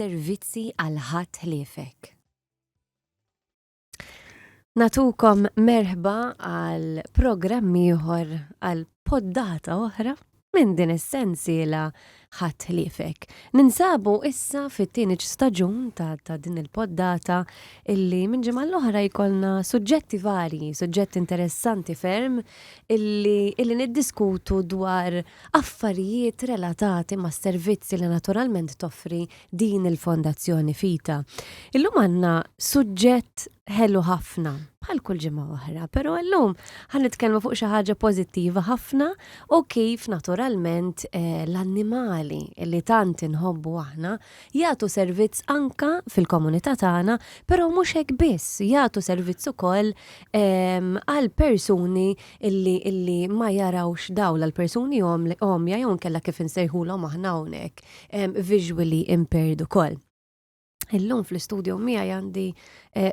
servizzi għal ħadd ħliefek. Natukom merħba għal programm ieħor għal poddata oħra minn din is-sensiela ħadd ħliefek. Ninsabu issa fit-tieni staġun ta' din il-poddata illi minn ġimgħa l-oħra jkollna suġġetti varji, suġġetti interessanti ferm illi niddiskutu dwar affarijiet relatati ma' servizzi li naturalment toffri din il-Fondazzjoni Fita. Illum għandna suġġett ħelu ħafna, bħal kull ġimgħa oħra, però llum ħanitkellmu fuq xi ħaġa pożittiva ħafna u kif naturalment l-annimali li tant inħobbu aħna jagħtu servizz anka fil-komunità tagħna, però mhux hekk biss, jagħtu servizz ukoll għal persuni illi ma jarawx dawl għal persuni omja jew nkella kif insejħulhom aħna hawnhekk visually impaired ukoll. Illum fl-istudio miegħi għandi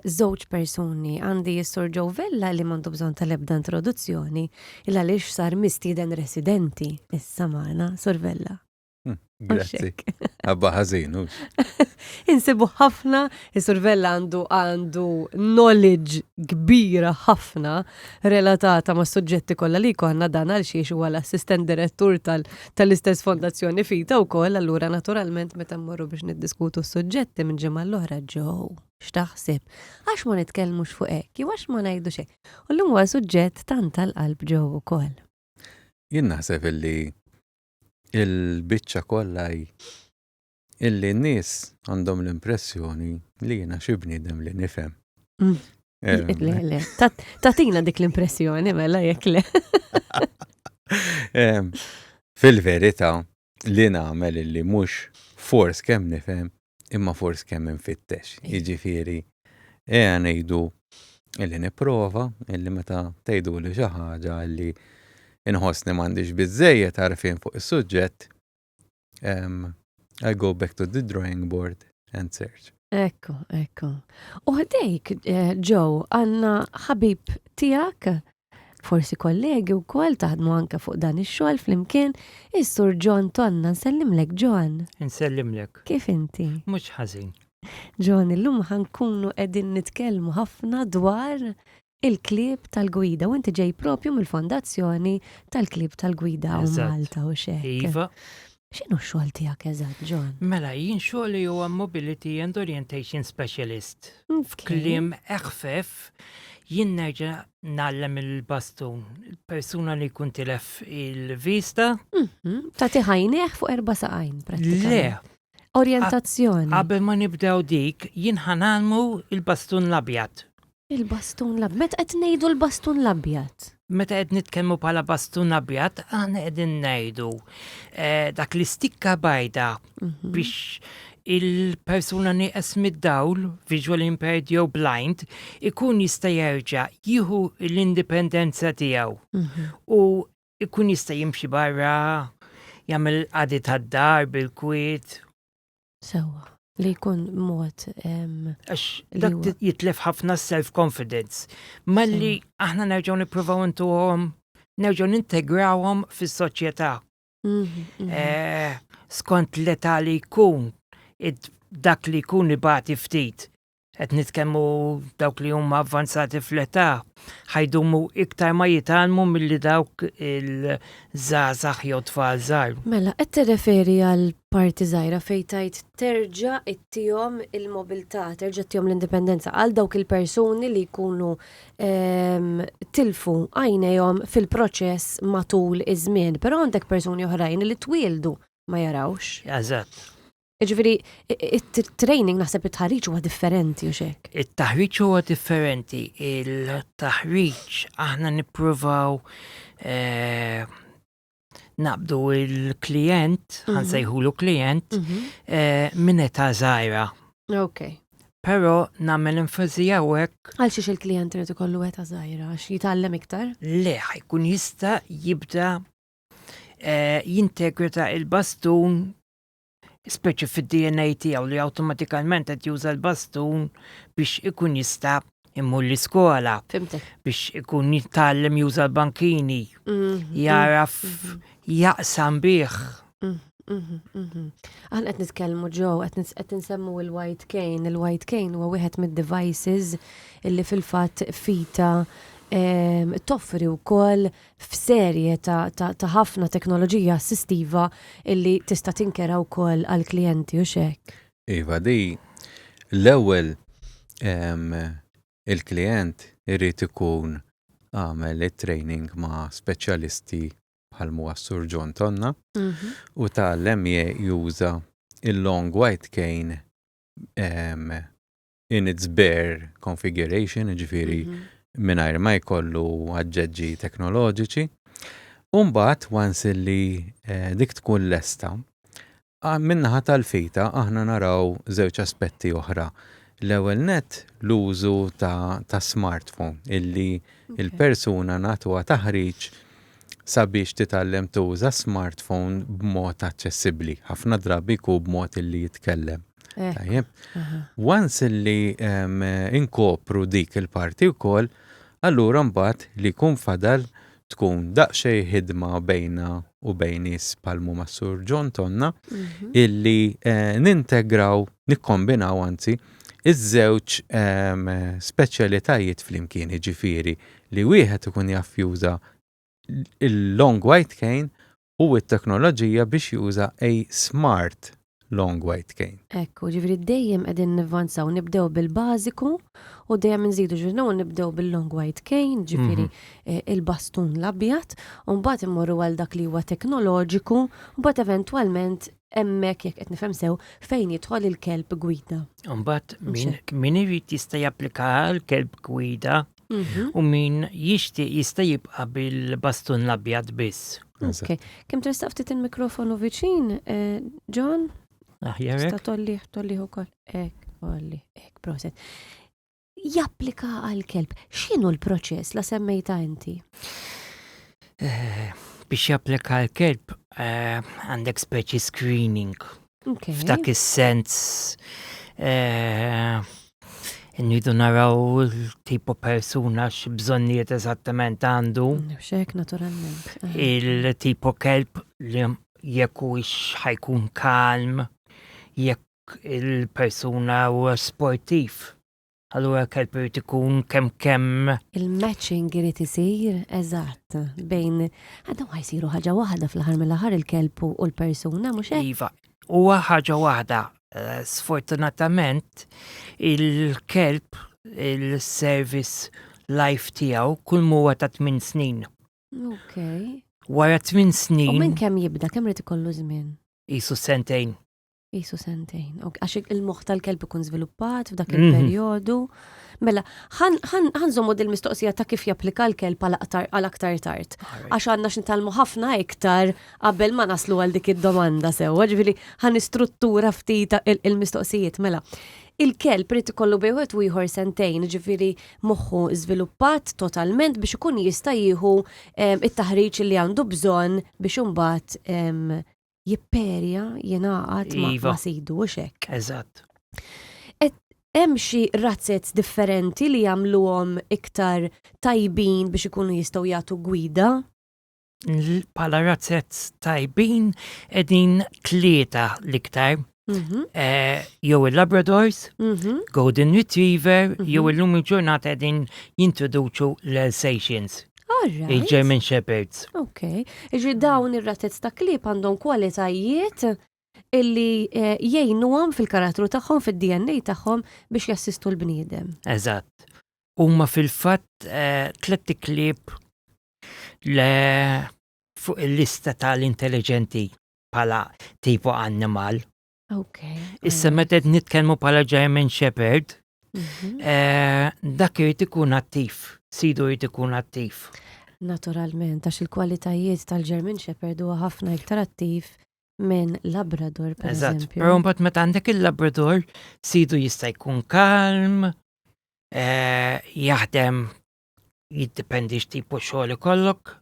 żewġ persuni, għandi s-Sur Joe Vella li m'għandu bżonn tal-ebda introduzzjoni, il għaliex sar mistieden residenti issa magħna, Sur Vella. Grazzi. Abba ħażin. Insibu ħafna, is-Sur Vella għandu knowledge kbira ħafna relatata ma' suġġetti kollha li konna dan għal xiex huwa l-assistent direttur tal-istess Fondazzjoni Fita wkoll, allura naturalment meta mmorru biex niddiskutu s-suġġetti minn ġimgħa l-oħra ġew. X'taħseb? Għax ma nitkellmux fuq hekk, jew għax ma ngħidu xejn. U llum huwa suġġett tant tal-qalb ġew ukoll. Jien naħseb illi il-biċċa kollha illi n-nies għandhom l-impressjoni li jiena xi bniedem li nifhem. Le, tatina dik l-impressjoni mela jekk le. Fil-verità li nagħmel illi mhux fors kemm nifhem imma fors kemm infittex. Jiġifieri ngħidu illi nipprova illi meta tgħiduli xi ħaġa illi inħossni m'għandix biżżejjed għarfien fuq is-suġġett, I go back to the drawing board and search. Ekku. U ħdejk, Joe, għandna ħabib tiegħek, forsi kollegi wkoll taħdmu anke fuq dan ix-xogħol flimkien, is-Sur John Tonna, nsellimlek John. Insellimlek. Kif inti? Mhux ħażin. John, illum ħankunu qegħdin nitkellmu ħafna dwar il-klib tal-gwida, u inti ġej propju mill-fondazzjoni tal-klib tal-gwida u Malta u xek. Iva. X'inhu x-xogħol tiegħek eżatt, John? Mela, jien xogħli huwa Mobility and Orientation Specialist. Kliem eħfef jien nerġa' nagħllem il-bastun. Il-persuna li jkun tilef il-vista. Tagħti ħajnieħ fuq 4 saqajn prattikament. Le. Orjentazzjoni. Qabel ma nibdew dik, jien ħanalmu il-bastun l-abjad. Il-bastun l-abjad. Meta qed ngħidu l-bastun l-abjad? Meta qed nitkellmu bħala bastun abjad, aħna qegħdin ngħidu dak li stikka bajda biex il-persuna nieqes mid-dawl, visually impaired jew blind, ikun jista' jerġa' jieħu l-indipendenza tiegħu. U ikun jista' jimxi barra, jagħmel qagħdi tad-dar bil-kwiet. Sewwa. Li jkun mod Għax dak jitlef ħafna self-confidence. Malli aħna nerġgħu nippruvaw intuhom, nerġgħu nintegrawhom fis-soċjetà. Skont l-età li jkun, dak li jkun ibati ftit. Qed nitkellmu dawk li huma avvanzati fl-età, ħajdumu iktar ma jitalmu milli dawk il-żgħażagħ jew tfal żgħar. Mela, qed tirreferi għal parti żgħira fejn tgħid terġa' ittihom il-mobilità, terġa' ittihom l-indipendenza għal dawk il-persuni li jkunu tilfu għajnejhom fil-proċess matul iż-żmien, però għandek persuni oħrajn li twieldu ma jarawx. Eżatt. Ġifieri, it-training naħseb it-taħriġ huwa differenti u xek. It-taħriġ huwa differenti. Il-taħriġ aħna nippruvaw naqbdu il-klient, ħansejħulu klient, minn età żgħira. Okay. Però nagħmel enfasi hawnhekk. Għal xiex il-klient irid ikollu età żgħira għax jitgħallem iktar? Le, ħajkun jista' jibda jintegrita il-bastun speċi fid-DNA tiegħu li awtomatikament qed juża l-bastun biex ikun jista' immur l-iskola. Fimtek. Biex ikun jittgħallem juża l-bankini. Jaraf jaqsam bih. Aħna qed nitkellmu ġew qed nsemmu il-white cane. Il-white cane huwa wieħed mid-devices illi fil-fatt fita toffri wkoll f'serje ta' ħafna teknoloġija assistiva illi tista' tinkera wkoll għall-klijenti u x'hekk. Iva, di l-ewwel il-klient irid ikun għamel it-training ma' speċjalisti bħal Sur John Tonna u tgħallem juża il-long white cane in its bare configuration, ġifieri mingħajr ma jkollu aġġeġġi teknoloġiċi. U mbagħad once li dik tkun lesta, min-naħa tal-fita aħna naraw żewġ aspetti oħra. L-ewwel net l-użu ta' smartphone illi il-persuna nagħtuha taħriġ sabiex titgħallem tuża smartphone b'mod aċċessibbli. Ħafna drabi jkun b'mod illi jitkellem. Tajjeb. Once illi inkopru dik il-parti wkoll, allura mbagħad li jkun fadal tkun daqsxejn ħidma bejna u bejn nies bħalmu ma' Sur John Tonna illi nintegraw, nikkombinaw anzi iż-żewġ speċjalitajiet flimkien, ġifieri li wieħed ikun jaf juża il-long white cane u t-teknoloġija biex juża a smart long white cane. Ekku, ġifieri dejjem qegħdin nivvanzaw, nibdew bil-bażiku u dejjem nżidu ġifieri nibdew bil-long white cane, ġifieri il-bastun l-abjad, u mbagħad immorru għal dak li huwa teknoloġiku, u mbagħad eventwalment hemmhekk jekk qed nifhem sew fejn jidħol il-kelb gwida. Mbagħad min irid jista' japplika l-kelb gwida u min jixtieq jista' jibqa' bil-bastun l-abjad biss. Okay. Kemm trista' ftit il-mikrofonu viċin, John? Aħjarek? Tolli ukoll. Proset. Japplika għal-kelb. X'inhu l-proċess la semmejta inti? Biex japplika għal-kelb għandek speċi screening. F'dak is-sens nridu naraw il-tipo persuna x'bżonnijiet eżattament għandu. X'hekk naturalment. Il-tipo kelb li jekk ħajkun kalm, jekk il-persuna huwa sportiv. Allura kelb irid ikun kemm. Il-matching irid isir eżatt bejn għadhom ħajsiru ħaġa waħda fl-aħħar mill-aħħar il-kelb u l-persuna mhux hekk? Iva, huwa ħaġa waħda. Sfortunatament il-kelb il-service life tiegħu kull huwa ta' 8 snin. Okay. Wara 8 snin. U minn kemm jibda, kemm rid ikollu żmien? Qisu sentejn. Għax il-moħħ tal-kelb ikun żviluppat f'dak il-perjodu. Mela, ħanżommu dil-mistoqsija ta' kif japplika l-kelb għal aktar tard. Għax għandna x'nitalmu ħafna iktar qabel ma naslu għal dik id-domanda sewwa, ġifieri ħanistruttura ftit il-mistoqsijiet. Mela, il-kelb irid ikollu bejn wieħed u ieħor sentejn, ġifieri moħħu żviluppat totalment biex ikun jista' jieħu it-taħriġ li għandu bżonn biex imbagħad jipperja jingħaqad ma' sidu u xekk. Eżatt. Hemm xi razzezz differenti li jagħmluhom iktar tajbin biex ikunu jistgħu jagħtu gwida? Bħala razzezz tajbin qegħdin 3 l-iktar. Jew il-Labradors, Golden Retriever, jew illum il-ġurnata qegħdin jintroduċu l-Alsatians. Il-German Shepherds. Okay. Iġi dawn ir-razzezz ta' klieb għandhom kwalitajiet illi jgħinuhom fil-karattru tagħhom, fid-DNA tagħhom biex jassistu l-bniedem. Eżatt. Huma fil-fatt 3 klieb fuq il-lista tal-intelligenti bħala tipo animal. Okay. Issa meta nitkellmu bħala German Shepherd, dak irid ikun attiv, sidu irid ikun attiv. Naturalment, għax il-kwalitajiet tal-German Shepherd huwa ħafna iktar attiv minn Labrador, per eżempju. Però mbagħad meta għandek il-Labrador, sidu jista' jkun kalm, jaħdem jiddependi x'tipu xogħol ikollok.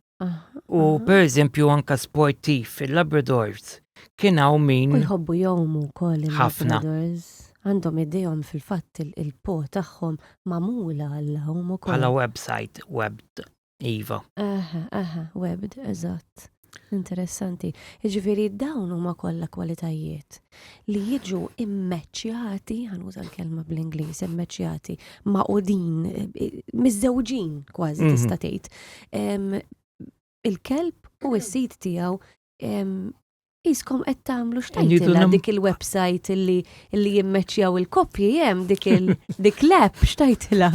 U per eżempju anke sportiv il-Labradors kien hawn min. U jħobbu jgħumu wkoll il-Labradors. Għandhom idejhom fil-fatt il-po tagħhom magħmula għall-hom ukoll. Bħala website, webbed, iva. Webbed, eżatt. Interessanti. Ġifieri dawn huma kollha kwalitajiet li jiġu immeċċjati, ħanuża l-kelma bl-Ingliż, immeċċjati maqudin, miżżewġin kważi tista' tgħid. Il-kelb u s-sit tiegħu jiskom qed tagħmlu x'tajtilha dik il-website illi jimmeċċjaw il-koppji hemm dik l-app x'tajtilha.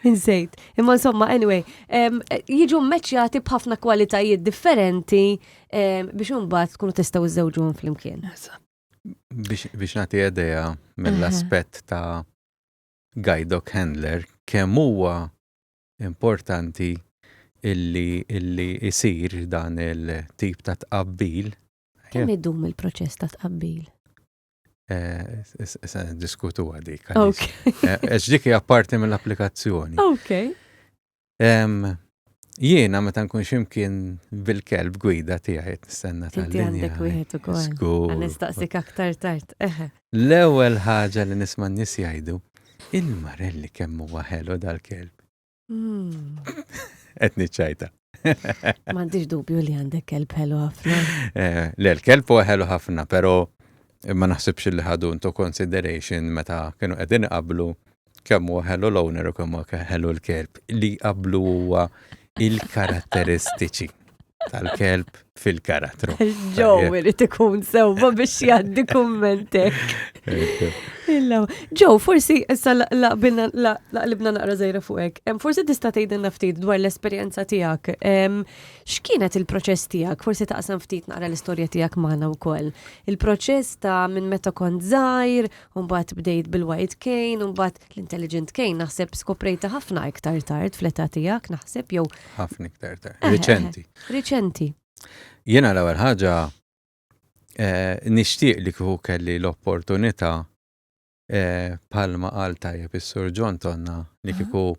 Insejt. Imma insomma, anyway, jiġu mmeċċjati b'ħafna kwalitajiet differenti biex imbagħad tkunu tistgħu iżżewġuhom flimkien. Biex nagħti idea mill-aspett ta' guide dog handler kemm huwa importanti illi jsir dan il-tip ta' tqabbil. Kemm idum il-proċess ta' tqabbil? Diskutu għadik. Okay. Dik hija parti mill-applikazzjoni. Okay. Jiena meta nkun ximkien bil-kelb gwida tiegħi nistenna tal-linja. Inti għandek wieħed ukoll. Nistaqsik aktar tard. L-ewwel ħaġa li nisma' n-nies jgħidu, il-marelli kemm huwa ħelu dal-kelb. Qed niċċajta. M'għandix dubju li għandek kelb ħelu ħafna. Le, l-kelb huwa ħelu ħafna, però ma naħsibx li ħadu into consideration meta kienu qegħdin iqablu kemm huwa ħelu l-owner u kemm huwa ħelu l-kelb. Li qablu huwa il-karatteristiċi tal-kelb fil-karattru. Joe irid ikun sewwa biex jgħaddi kummentek. Joe, forsi issa laqlibna naqra żejra fuqek. Forsi tista' tgħidilna ftit dwar l-esperjenza tiegħek. X'kienet il-proċess tiegħek? Forsi taqsam ftit naqra l-istorja tiegħek magħna wkoll. Il-proċess ta' minn meta kont żgħir, u mbagħad bdejt bil-White Cane, u mbagħad l-Intelligent Cane naħseb skoprejta ħafna iktar tard fl-età tiegħek, naħseb jew ħafna iktar tard. Riċenti. Jiena l-ewwel ħaġa nixtieq li kieku kelli l-opportunità palma qal tajjeb is-Sur John Tonna li kieku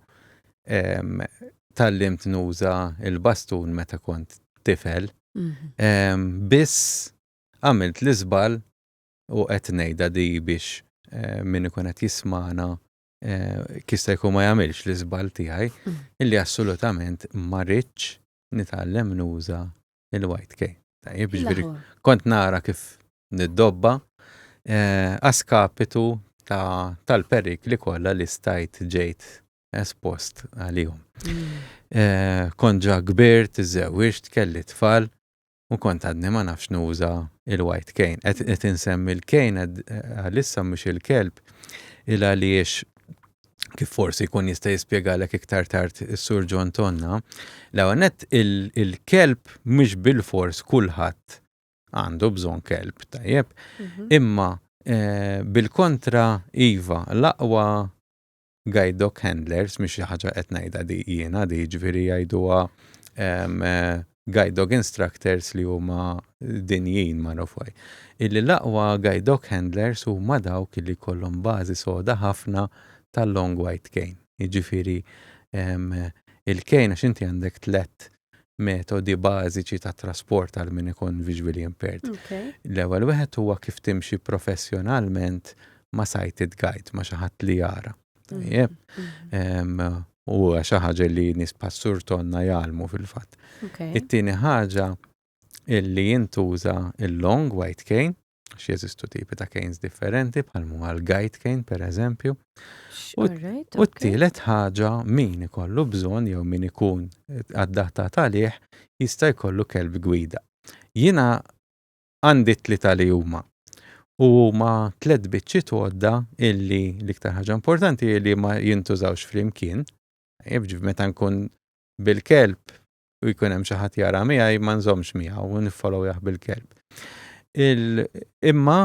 tallimt nuża il-bastun meta kont tifel. Biss għamilt l-iżbal u qed ngħidha di biex min ikun qed jismana kista jkun ma jagħmilx l-iżbal tiegħi illi assolutament ma rridx nitgħallem nuża il-White Cane. Tajjeb ġifieri kont nara kif niddobba askapitu tal-perikli kollha li stajt ġejt espost għalihom. Kont ġa kbirt, iżżewwiġt, kelli tfal u kont għadni ma nafx nuża il-White Cane. Qed insemmi l-cane għalissa mhux il-kelb il għaliex kif forsi jkun jista' jispjegalek iktar tard is-Sur John Tonna, l-ewwel nett il-kelb mhux bil-fors kulħadd għandu bżonn kelb, tajjeb, imma bil-kontra iva l-aqwa guide dog handlers mhix xi ħaġa qed ngħidha di jiena di ġifieri jgħiduha guide dog instructors li huma dinjin magħrufaj. Illi l-aqwa guide dog handlers huma dawk li jkollhom bażi soda ħafna tal-long White Cane. Jiġifieri il-cane għax inti għandek 3 metodi bażiċi ta' trasport għal min ikun visually impaired. L-ewwel wieħed huwa kif timxi professjonalment ma' sighted guide, ma' xi ħadd li jara. Tajjeb. U xi ħaġa li nies Sur Tonna jgħalmu fil-fatt. It-tieni ħaġa illi jintuża il-long White Cane, għax jeżistu tipi ta' canes differenti bħal huwa l-guide cane pereżempju. U t-tielet ħaġa min ikollu bżonn jew min ikun adattat għalih jista' jkollu kelb gwida. Jiena għandi 3 li huma. U ma 3 biċċiet għodda illi l-iktar ħaġa importanti li ma jintużawx flimkien. Jibġi meta nkun bil-kelb u jkun hemm xi ħadd jara miegħi ma nżommx miegħu u niffollowjah bil-kelb. Imma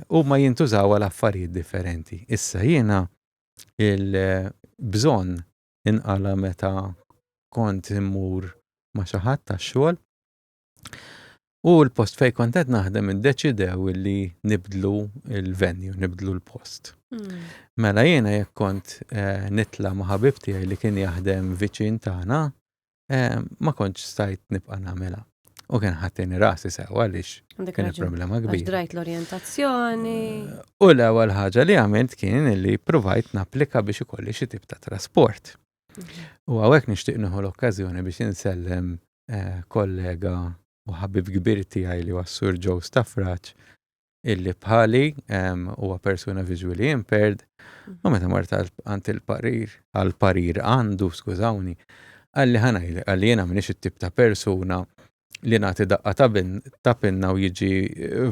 huma jintużaw għal affarijiet differenti. Issa jiena il-bżonn inqala meta kont immur ma' xi ħadd tax-xogħol u l-post fejn kont qed naħdem iddeċidew illi nibdlu il-venue, nibdlu l-post. Mela jiena jekk kont nitla' ma' ħabib tiegħi li kien jaħdem viċin tagħna, ma kontx stajt nibqa' nagħmilha. U kien ħattini rasi sewa għaliex kien il-problema kbir. Għax drajt l-orjentazzjoni. U l-ewwel ħaġa li għamilt kien li provajt napplika biex ikolli xi tip ta' trasport. U hawnhekk nixtieq nieħu l-okkażjoni biex insellem kollega u ħabib kbir tiegħi li was-Sur Joe Staffraċ illi bħali huwa persuna visually impaired u meta mort għand għal-parir għandu, skużawni, għalli jiena m'iniex it-tip ta' persuna li nagħti daqqa ta' pinna u jiġi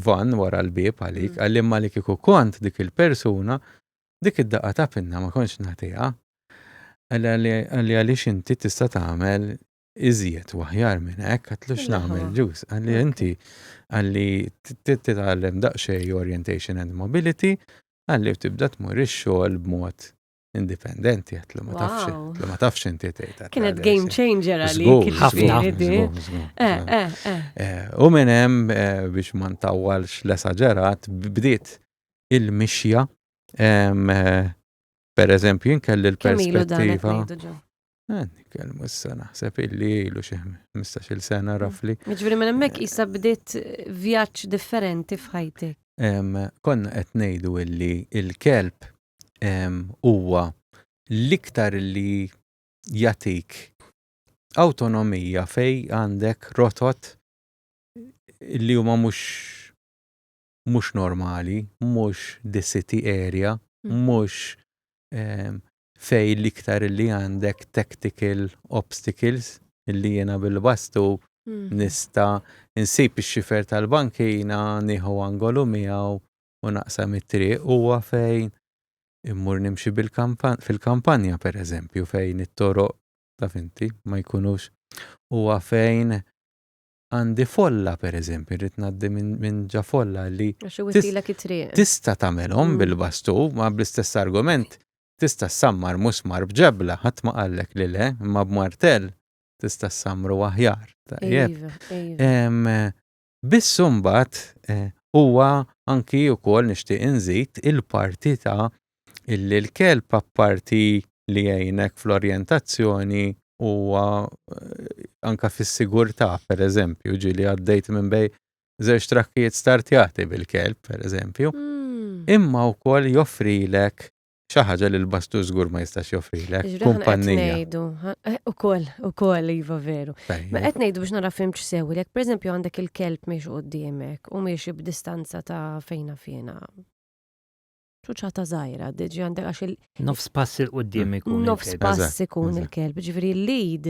van wara l-bieb għalik, għalli imma li kieku kont dik il-persuna, dik id-daqqa ta' pinna ma kontx nagħtiha. Għalli għaliex inti tista' tagħmel iżjed u aħjar minn hekk, għatlux nagħmel ġus. Għalli inti għalli titgħallem daqsxejn orientation and mobility, għalli tibda tmur ix-xogħol b'mod indipendenti, għatlu ma tafx inti tgħid. Kienet game changer għalik. ħafna. U minn hemm biex ma ntawwalx l-esaġerat bdiet il-mixja per eżempju inkelli l-perspettiva. Nikkelmu issa naħseb illi ilu xi 15-il sena rafli. Jiġifieri minn hemmhekk issa bdiet vjaġġ differenti f'ħajtek. Konna qed ngħidu illi l-kelb huwa l-iktar li jagħtik awtonomija fej għandek rotot li huma mhux normali, mhux the city area, mhux fej l-iktar li għandek tactical obstacles illi jiena bil-bastu nista' insib ix-xifer tal-bankina nieħu angolu miegħu u naqsam it-triq huwa fejn immur nimxi fil-kampanja pereżempju fejn it-toroq taf inti ma jkunux huwa fejn għandi folla pereżempju rrid ngħaddi minn ġa folla li tista' tagħmelhom bil-bastu ma bl-istess argument tista' sammar musmar b'ġebla ħadd ma qallek li le imma b'martell tista' sammru aħjar. Bissu mbagħad huwa anki wkoll nixtieq inżid il-parti ta' illi l-kelb apparti li jgħinek fl-orjentazzjoni huwa anka fis-sigurtà pereżempju ġieli għaddejt minn bejn żewġ trakkijiet startjati bil-kelb pereżempju. Imma wkoll joffrilek xi ħaġa li l-bastu żgur ma jistax joffrilek kumpanija. Ukoll iva veru. Ma qed ngħidu biex nara fimx sewi lek pereżempju għandek il-kelb mhix quddiemek u mhix b'distanza ta' fejna fiena. ċuċata żgħira, diġi għandek għax nofs pass il-qudiem ikun il-kelb. Nofs pass ikun il-kelb, ġifieri l-lead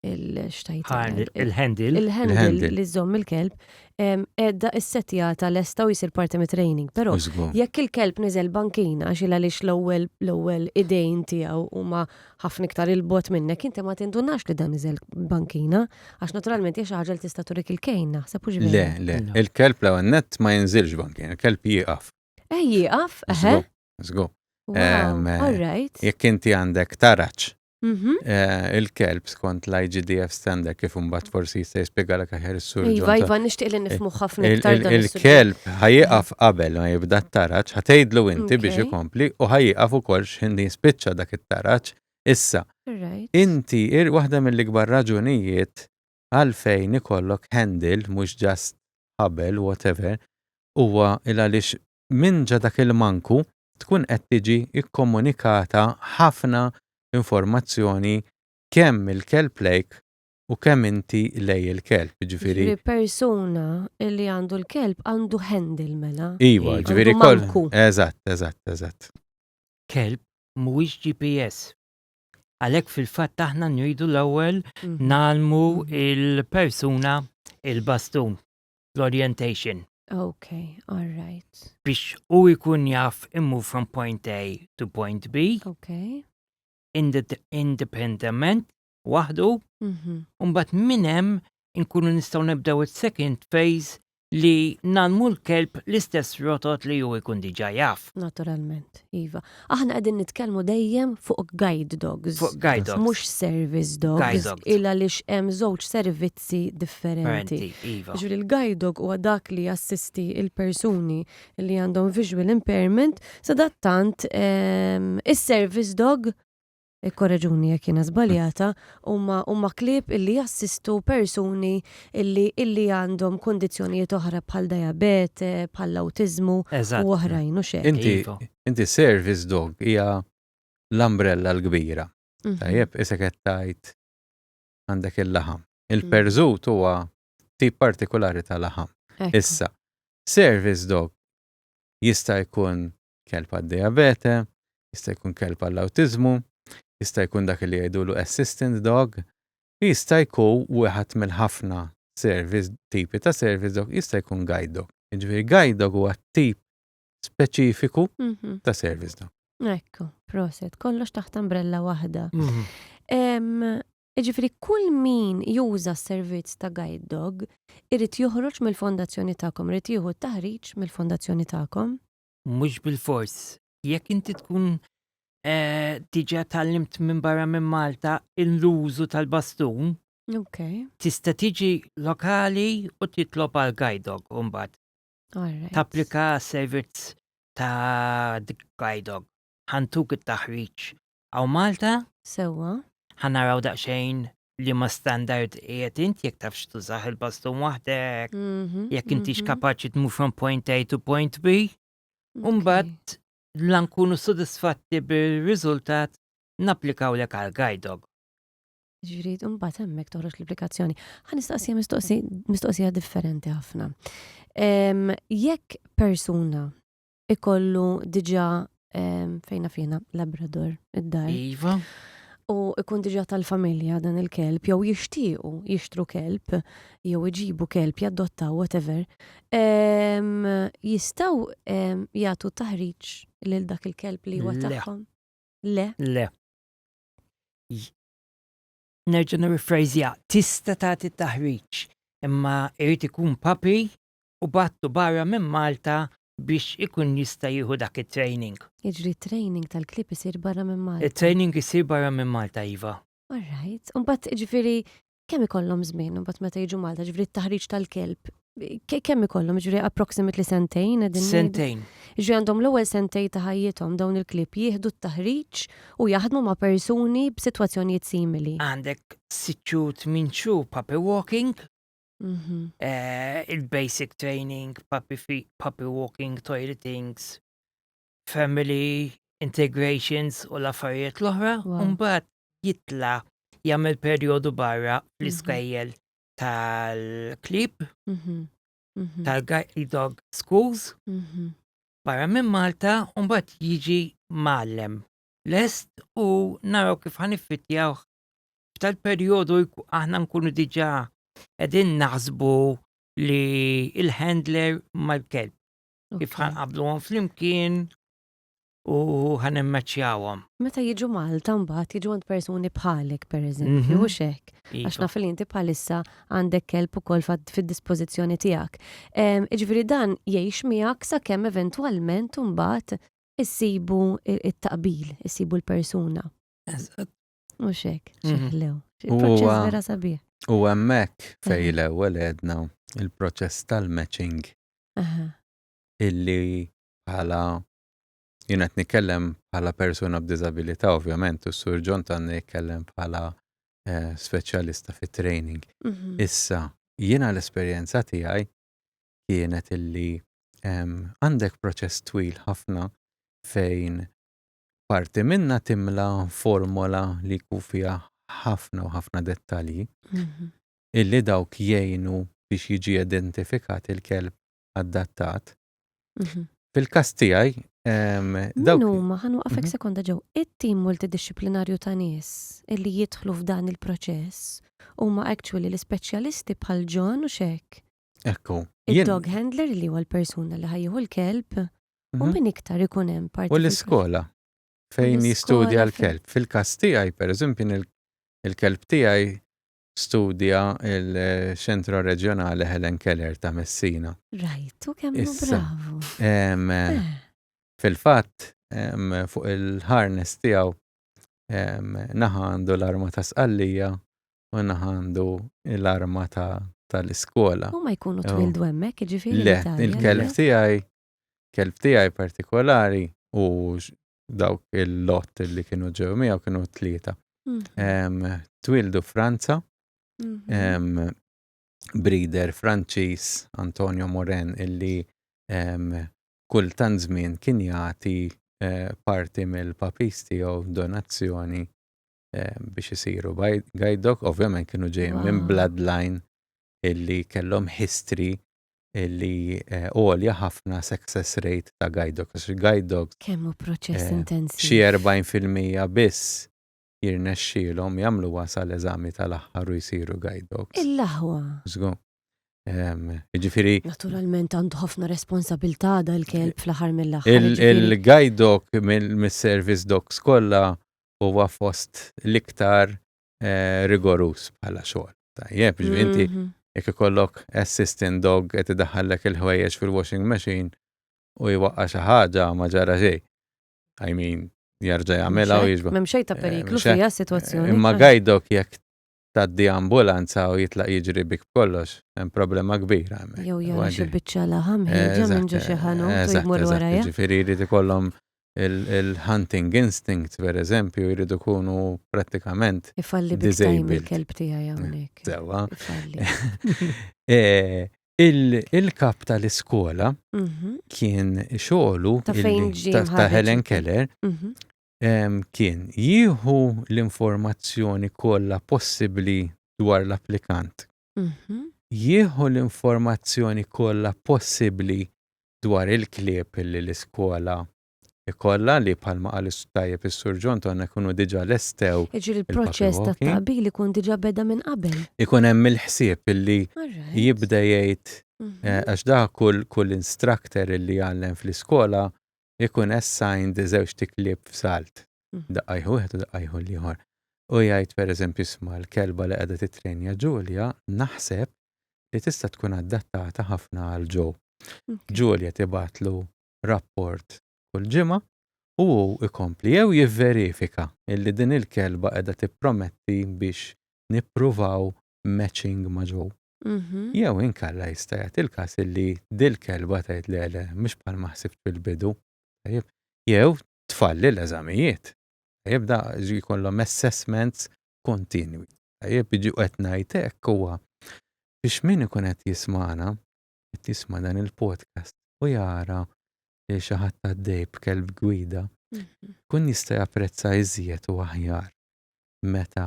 il-handle li żomm il-kelb edda s-setjata lesta u jisir parti mit-training, però jekk il-kelb niżel bankina għax għaliex l-ewwel idejn tiegħu huma ħafna iktar il-bot minnek, inti ma tindunax li dan niżel bankina għax naturalment hija xi ħaġa li tista' turik il-kejn naħseb u Le, il-kelb l-ewwel nett ma jinżilx bankina, il-kelb jieqaf. Jieqaf, Żgu. All right. Jekk inti għandek taraċ il-kelb skont l-IGDF standard kif imbagħad forsi jista' jispjegalek aħjar is-sur Ġon. Iva, nixtieq li nifhmu ħafna iktar dan il-kelb ħajjiqaf qabel ma jibda t-taraġġ, ħatejdlu inti biex ikompli u ħajjiqaf ukoll x'inhi jispiċċa dak it-taraġġ. Issa, inti waħda mill-ikbar raġunijiet għalfejn ikollok handle mhux just ħabel whatever huwa għaliex minn ġa dak il-manku tkun qed tiġi ikkomunikata ħafna informazzjoni kemm il-kelb lejk u kemm inti lej il-kelb, ġifieri. Persuna li għandu l-kelb għandu handle mela. Iva, ġifieri koll. Eżatt. Kelb mhuwiex GPS. Għalhekk fil-fatt aħna nridu l-ewwel nagħmlu il-persuna il-bastun, l-orientation. Okay, all right. Biex u jkun jaf immove from point A to point B. Okay. Independent waħdu, mbagħad minn hemm inkunu nistgħu nibdew it-second phase li nagħmlu l-kelb l-istess rotot li hu jkun diġà jaf. Naturalment, iva. Aħna qegħdin nitkellmu dejjem fuq guide dogs. Fuq guide dogs. Mhux service dogs. Illa għaliex hemm żewġ servizzi differenti. Iva. Ġifieri il-guide dog huwa dak li jassisti il-persuni li għandhom visual impairment, sadattant is-service dog korreġuni jekk jiena żbaljata, huma klieb illi jassistu persuni illi għandhom kondizzjonijiet oħra bħal diabete, bħal awtiżmu u oħrajn u xejn. Inti service dog hija l-umbrella l-kbira. Tajjeb, isek qed tgħid għandek il-laħam. Il-perżut huwa tip partikolari ta' laħam. Issa, service dog jista' jkun kelb għad-diabete, jista' jkun kelb għall-awtiżmu, jista' jkun dak li jgħidulu assistant dog, jista' jkun wieħed mill-ħafna tipi ta' service dog, jista' jkun guide dog. Jiġifieri guide dog huwa tip speċifiku ta' service dog. Ekku, proset, kollox taħt umbrella waħda. Ġifiri, kull min juża s-servizz ta' guide dog irrid joħroġ mill-fondazzjoni tagħkom, irrid jieħu taħriġ mill-fondazzjoni tagħkom? Mhux bil-fors. Jekk inti tkun diġà tallimt minn barra minn Malta l-użu tal-bastun, tista' tiġi lokali u titlob għal guide dog u mbagħad. Tapplika servizz ta' guide dog. Ħantuk it-taħriġ. Aw Malta? Sewwa. Ħanaraw daqsxejn li ma standard qiegħed int jekk tafx tużaħ il-bastun waħdek, jekk intix kapaċi tmur from point A to point B, u mbagħad la nkunu sodisfatti bir-riżultat napplikaw lek għal guide dog. Ġirid, mbagħad hemmhekk toħroġ l-applikazzjoni. Ħanistaqsija mistoqsija differenti ħafna. Jekk persuna ikollu diġà fejna fina Labrador id-dar. Iva. U ikun diġà tal-familja dan il-kelb, jew jixtiequ jixtru kelb, jew iġibu kelb, jaddottaw, whatever, jistgħu jagħtu taħriġ lil dak il-kelb li huwa tagħhom? Le. Le. Nerġa' nirrifrejżja, tista' tagħti taħriġ, imma irid ikun papi u battu barra minn Malta biex ikun jista' jieħu dak it-training. Jiġri training tal-klib isir barra minn Malta. Il-training isir barra minn Malta, Iva. All right. Mbagħad ġifieri kemm ikollhom żmien mbagħad meta jiġu Malta, ġifieri t-taħriġ tal-kelb. Kemm ikollhom ġifieri approximately sentejn qegħdin. Sentejn. Ġifieri għandhom l-ewwel sentejn ta' ħajjithom dawn il-klib jieħdu t-taħriġ u jaħdmu ma' persuni b'sitwazzjonijiet simili. Għandek 6 minn xhur puppy walking. Il-basic training, puppy walking, toiletings, family integrations u l-affarijiet l-oħra, mbagħad jitla jagħmel perjodu barra fl-iskejjel tal-klib, tal-guide dog schools, barra minn Malta, mbagħad jiġi mallem lest u naraw kif ħaniffitjaw f'tal-perjodu aħna nkunu diġà qegħdin naħsbu li il-handler mal-kelb. Kif ħanqabluhom flimkien u ħanemmaċċjawhom. Meta jiġu Malta mbagħad jiġu għand persuni bħalek pereżempju u hekk. Għax naf li inti bħalissa għandek kelb ukoll fid-dispożizzjoni tiegħek. Jiġifieri dan jgħix miegħek sakemm eventwalment mbagħad issibu it-taqbil, issibu l-persuna. U hekk, xeħlew. Il-proċess vera sabiħ. U hemmhekk fejn l-ewwel għedna il-proċess tal-matching illi bħala jien qed nitkellem bħala persuna b'diżabilità ovvjament u s-Sur John tanni jitkellem bħala speċjalista fit-training. Issa jiena l-esperjenza tiegħi kienet illi għandek proċess twil ħafna fejn parti minna timla formola li jkun fiha ħafna u ħafna dettalji illi dawk jgħinu biex jiġi identifikat il-kelb adattat. Fil-każ tiegħi dawk huma ħanwaqfek sekonda ġew it-tim multidixxiplinarju ta' nies illi jidħlu f'dan il-proċess huma actually l-ispeċjalisti bħal John u xek. Ekku. Il-dog handler li huwa l-persuna li ħajjieħu l-kelb u min iktar ikun hemm parti. U l-iskola fejn jistudja l-kelb. Fil-każ tiegħi pereżempju il-kelb tiegħi studja il-ċentru reġjonali Helen Keller ta' Messina. Rajtu kemm bravu. Fil-fatt fuq il-harness tiegħu naħa għandu l-arma ta' sqallija u naħa għandu l-arma tal-iskola. U ma jkunu twildu hemmhekk jiġifieri. Le, il-kelb tiegħi partikolari u dawk il-lot li kienu ġew miegħu kienu 3. Twildu Franza, breeder Franċiż Antonio Moren illi kultant żmien kien jagħti parti mill-papis tiegħu donazzjoni biex isiru guide dog, ovvjament kienu ġejjin minn bloodline illi kellhom history illi għolja ħafna success rate ta' guide dog. Għax guide dogs Kemmu proċess intensiv. xi 40% biss jirnexxielhom jagħmlu wasal eżami tal-aħħar u jsiru guide dogs. Il-laħwa. Żgur. Jiġifieri Naturalment għandu ħafna responsabilità dal-kelb fl-aħħar mill-aħħar. il-guide dog mis-service dogs kollha huwa fost l-iktar rigorus bħala xogħol. Tajjeb, inti jekk ikollok assistant dog qed idaħħallek il-ħwejjeġ fil-washing machine u jwaqqa xi ħaġa ma ġara xejn. I mean, jarġa' jagħmilha u jiġbor. M'hemm xejn ta' periklu fiha s-sitwazzjoni. Imma guide dog jekk tgħaddi ambulanza u jitlaq jiġri bik kollox, hemm problema kbira hemmhekk. Jew jara xi biċċa laħam ħieġa minn ġo xi ħanut u jmur warajja. Ġifieri jrid ikollhom il-hunting instinct, per eżempju, jridu kunu prattikament Ifalli biktajm il-kelb tiegħi hawnhekk. Sewa. Il-kap tal-iskola kien xogħlu ta' Helen Keller kien jieħu l-informazzjoni kollha possibbli dwar l-applikant. Jieħu l-informazzjoni kollha possibbli dwar il-klieb li l-iskola ikolla li bħalma qal tajjeb is-Sur Johnson ikunu diġà lestew. Iġri il-proċess ta' taqbil ikun diġà beda minn qabel. Ikun hemm il-ħsieb illi jibda jgħid għax da kull instructor illi jgħallem fl-iskola ikun assigned żewġ tiklieb f'salt. Daqqajħu wieħed u daqqajħu l-ieħor. U jgħid pereżempju isma' l-kelba li qiegħda titrenja Julia naħseb li tista' tkun adattata ħafna għal Joe. Julia tibatlu rapport kull ġimgħa u ikompli jew jivverifika illi din il-kelba qiegħda tipprometti biex nippruvaw matching ma' Joe. Jew inkella jista' jagħti il-każ illi dil-kelba tgħid le mhux bħalma ħsibt fil-bidu. Jew tfalli l-eżamijiet. Da jkollhom assessments kontinwi. Jiġu qed ngħid hekk huwa biex min ikun qed jisma'na, qed jisma' dan il-podcast u jara li xi ħadd għaddej b'kelb gwida, kun jista' japprezza iżjed u aħjar meta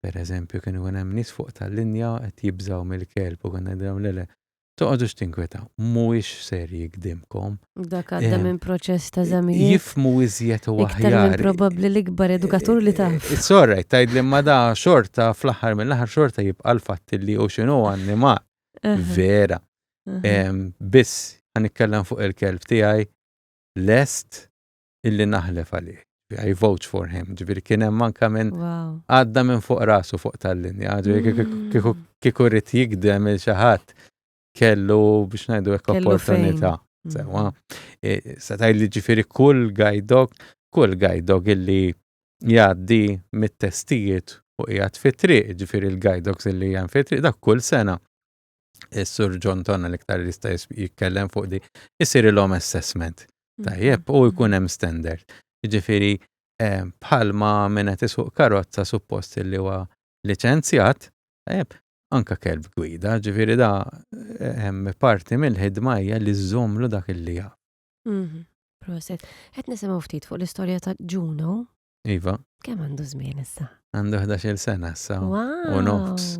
pereżempju kienu jkun hemm nies fuq tal-linja qed jibżgħu mill-kelb u konna ngħidilhom le toqgħodux tinkwetaw, mhuwiex ser jikdimkom. Dak għadda minn proċess ta' eżamijiet. Jifhmu iżjed u aħjar. Iktar minn probabbli l-ikbar edukatur li taf. It's all right, tgħidli ma da xorta fl-aħħar mill-aħħar xorta jibqa' l-fatt li hu x'inhu annimal. Vera. Biss ħanitkellem fuq il-kelb tiegħi lest illi naħlef għalih. I vote for him. Ġifieri kien hemm anke minn għadda minn fuq rasu fuq tal-linja. Kieku rid jikdem il xi ħadd kellu biex ngħidu hekk opportunità. Sewa. Sa tgħidli ġifieri kull guide dog illi jgħaddi mit-testijiet u qiegħed fit-triq, ġifieri il-guide dogs illi jgħan fit-triq dak kull sena. Is-Sur Johnson l-iktar jista' jitkellem fuq di isirilhom assessment. Tajjeb u jkun hemm standard. Jiġifieri bħalma minn qed isuq karozza suppost li huwa liċenzjat, tajjeb anke kelb gwida, ġifieri da hemm parti mill-ħidma hija li żżommlu dak illi jaf. Proset. Qed nisimgħu ftit fuq l-istorja ta' Juno. Iva. Kemm għandu żmien issa? Għandu 11-il sena issa. U nofs.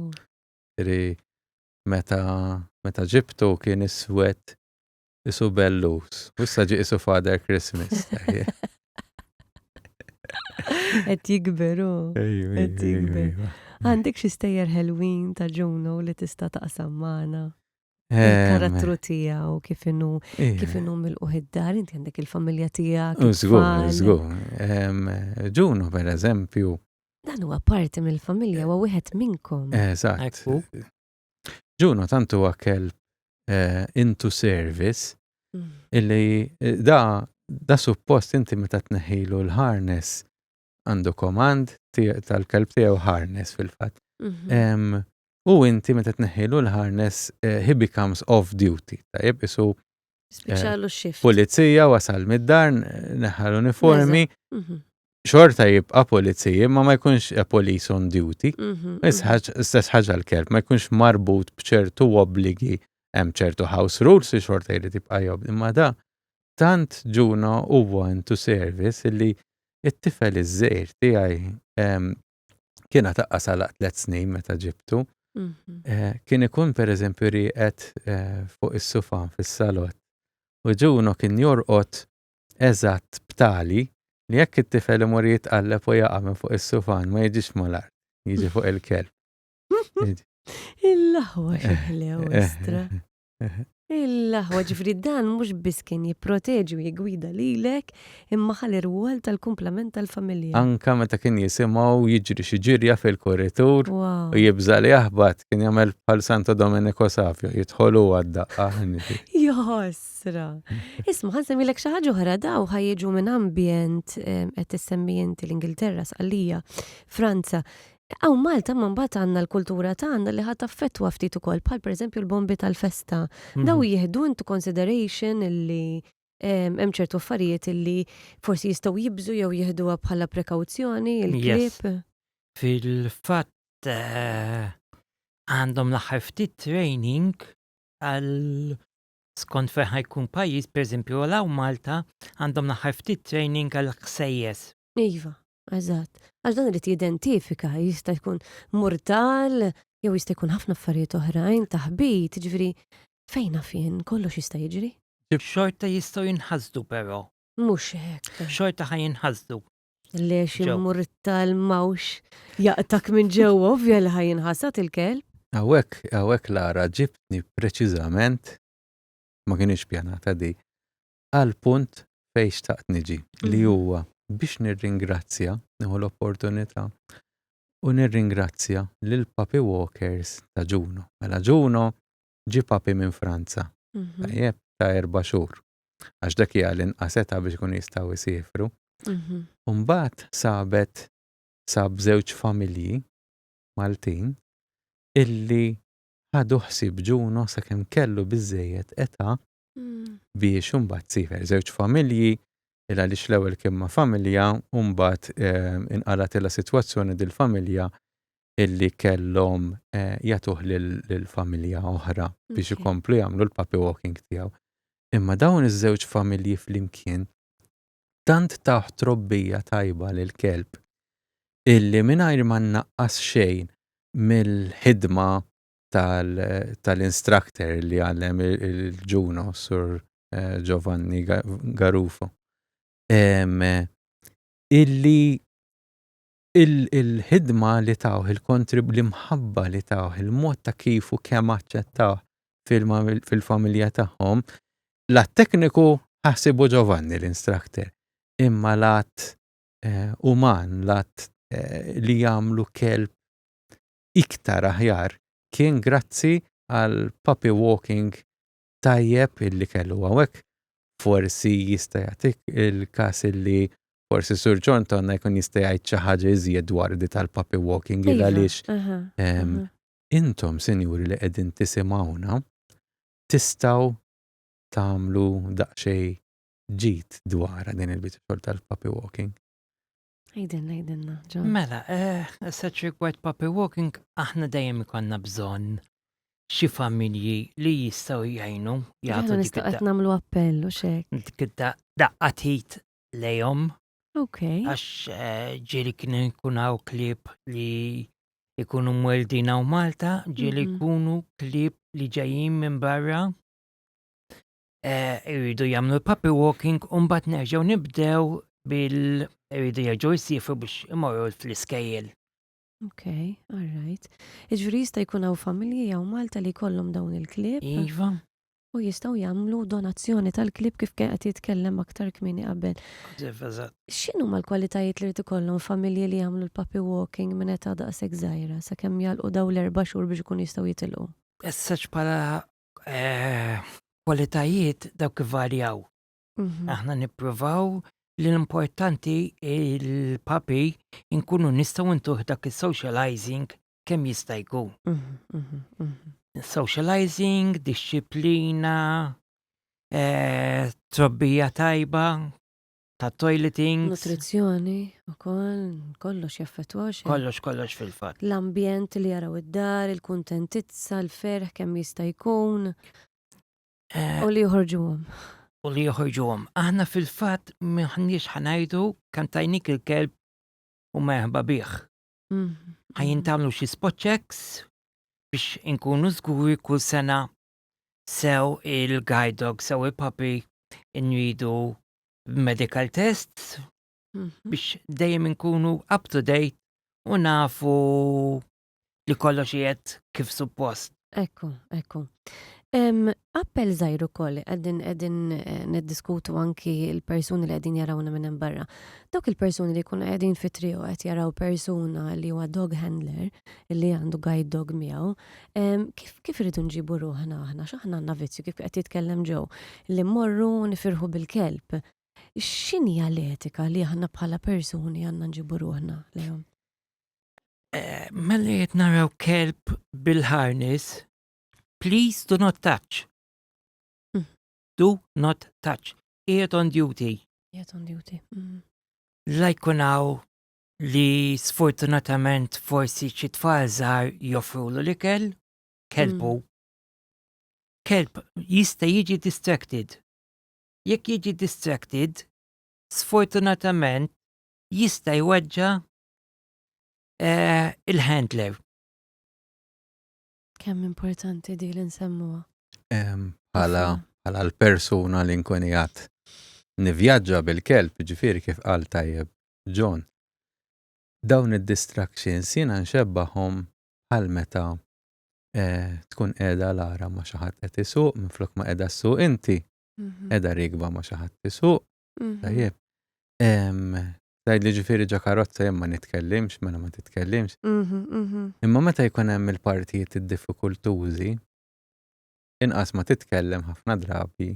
Meta ġibtu kien iswed isu bellus. U issa ġie isu Father Christmas. Qed jikberu. Qed jikber. Għandek xi stejjer Halloween ta' Juno li tista' taqsam magħna? Il-karattru tiegħu kif inhu milquh id-dar, inti għandek il-familja tiegħek. Żgur. Juno pereżempju. Dan huwa parti mill-familja huwa wieħed minnkom. Eżatt. Juno tant huwa kelb into service illi da suppost inti meta tneħħilu l-harness għandu komand tal-kelb tiegħu harness fil-fatt. U inti meta tneħħilu l-harness he becomes off duty. Tajjeb isu Spiċalu shift. Pulizija wasal mid-dar neħħal uniformi. Xorta jibqa' pulizija ma jkunx a police on duty. Istess ħaġa l-kelb ma jkunx marbut b'ċertu obbligi hemm ċertu house rules li xorta jrid jibqa' job. Imma da tant Juno huwa into service illi it-tifel iż-żgħir tiegħi kien taqqas għal 3 snin meta ġibtu. Kien ikun pereżempju rieqed fuq is-sufan fis-salott u Ġuno kien jorqod eżatt b'tali li jekk it-tifel imur jitqalleb u jaqa' minn fuq is-sufan ma jiġix mal-art, jiġi fuq il-kelb. Il-laħwa xeħlew estra. Il-laħwa ġifri dan mhux biss kien jipproteġi u jigwida lilek imma ħalli rwol tal-kumplament tal-familja. Anka meta kien jisimgħu jiġri xi ġirja fil-kuritur Wow. u jibża li jaħbad kien jagħmel bħal Santo Domenico Savio jidħolu għad-daqqa. Josra. Isma' ħansemmilek xi ħaġa oħra daw ħajjiġu minn ambjent qed tissemmi inti l-Ingilterra sqallija, Franza. Aw Malta ma mbagħad għandna l-kultura tagħna li ħadd affettwa ftit ukoll bħal pereżempju l-bombi tal-festa. Daw jieħdu into consideration illi hemm ċertu affarijiet illi forsi jistgħu jibżu jew jieħduha bħala prekawzjoni il-klieb. Fil-fatt għandhom l-aħħar ftit training għal skont fejn ħajkun pajjiż, pereżempju għal Malta, għandhom l-aħħar ftit training għal ħsejjes. Iva, eżatt. Għax dan irid jidentifika jista' jkun murtal jew jista' jkun ħafna affarijiet oħrajn taħbit, ġifieri fejn fien kollox jista' jiġri? Xorta jistgħu jinħasdu però. Mhux hekk. Xorta ħajinħasdu. Lex Ġew. murtal mawx jaqtak minn ġewwa ovvja li ħajinħasad il-kelb. Hawnhekk Lara ġibtni preċiżament ma kienx pjanata di għal punt fejn xtaqt niġi li huwa biex nirringrazzja nieħu l-opportunità u nirringrazzja lil Papi Walkers ta' Ġuno. Mela Ġuno ġie papi minn Franza. Tajjeb ta' 4 xhur. Għax dak hija l-inqas età biex ikun jistgħu jsifru. U mbagħad sab żewġ familji Maltin illi ħadu ħsieb Ġuno sakemm kellu biżżejjed età biex imbagħad sifer. Żewġ familji il għaliex l-ewwel kien ma' familja u mbagħad inqalat ilha sitwazzjoni dil-familja illi kellhom jagħtuh lil-familja oħra biex ikomplu jagħmlu l-puppy walking tiegħu. Imma dawn iż-żewġ familji flimkien tant taħ trobbija tajba lill-kelb illi mingħajr ma nnaqqas xejn mill-ħidma tal-instructor li għallem il-Ġuno sur Giovanni Garufo. Illi il-ħidma li tawh, il-kontrib li mħabba li tawh, il-mod ta' kif u kemm aċċettaw fil-familja tagħhom, lat tekniku ħasibu Giovanni l-instructor, imma lat uman, lat li jagħmlu kelb iktar aħjar kien grazzi għal puppy walking tajjeb illi kellu hawnhekk. Forsi jista' jagħtik il-każ illi forsi Sur John tonna jkun jista' jgħid xi ħaġa iżjed dwar di tal-puppy walking il għaliex intom sinjuri li qegħdin tisimgħuna tistgħu tagħmlu daqsxejn ġid dwar din il-biċċa xogħol tal-puppy walking. Ejdenna, John. Mela, such rigward puppy walking, aħna dejjem ikonna bżonn xi familji li jistgħu jgħinu Aħna nistgħu qed nagħmlu appell u xek. dik daqqatit lejhom Okay. għax ġieli kien ikun hawn klieb li jkunu mweldin hawn Malta, ġieli jkunu klieb li ġejjin minn barra iridu jagħmlu puppy walking u mbagħad nerġgħu nibdew iridu jerġgħu jsifru biex imorru fl-iskejjel. Okay, all right. Iġveri jista' jkun hawn familji jew Malta li jkollhom dawn il-klieb Iva, u jistgħu jagħmlu donazzjoni tal-klieb kif kien qed jitkellem aktar kmieni qabel. X'inhuma l-kwalitajiet li rid ikollhom familji li jagħmlu l-puppy walking minn età daqshekk żgħira sakemm jalqu dawn l-4 xhur biex ikunu jistgħu jitilqu? Essaċ bħala kwalitajiet dawk ivarjaw. Aħna nippruvaw li l-importanti il-puppy inkunu nistgħu ntuħ dak is-socializing kemm jista' jkun. Socializing, disciplina, trobbija tajba, ta' toileting. Nutrizzjoni ukoll kollox jaffettwa xejn. Kollox fil-fatt. L-ambjent li jaraw id-dar, il-kuntentizza, l-ferħ kemm jista' jkun u li joħorġuhom. u li joħorġuhom. Aħna fil-fatt m'aħniex ħanajdu kemm tajnik il-kelb u merħba bih. Ħajjin tagħmlu xi spot checks biex inkunu żguri kull sena sew il-guide dog, sew il-puppy inridu medical tests biex dejjem inkunu up to date u nafu li kollox qiegħed kif suppost. Ekku. Appell żgħir ukoll qegħdin niddiskutu anki l-persuni li qegħdin jarawna minn barra. Dawk il-persuni li jkunu qegħdin fi trio qed jaraw persuna li huwa dog handler li għandu guide dog miegħu, kif iridu nġibu ruħna aħna x'aħna għandna vizzju kif qed jitkellem ġew li mmorru nifirħu bil-kelb. X'inhi l-etika li aħna bħala persuni għandna nġibu ruħna lehom? Mela qed naraw kelb bil-harness, please do not touch. Do not touch. Qiegħed on duty. La jkunaw li sfortunatament forsi xi tfal żgħar joffrulu l-ikel, kelbu. Kelb jista' jiġi distracted. Jekk jiġi distracted, sfortunatament jista' jweġġa il-handler. Kemm importanti di li nsemmuha. Bħala l-persuna li nkun qiegħed nivvjaġġa bil-kelb, ġifieri kif qal tajjeb John. Dawn id-distractions jiena nxebbahom bħal meta tkun qiegħda lara ma' xi ħadd qed isuq minflok ma qiegħda ssuq inti, qiegħda rigba ma' xi ħadd isuq. Tajjeb. Tgħid li ġifieri ġa karozza jien ma nitkellimx, mela ma titkellimx. Imma meta jkun hemm il-partijiet id-diffikultużi, inqas ma titkellem ħafna drabi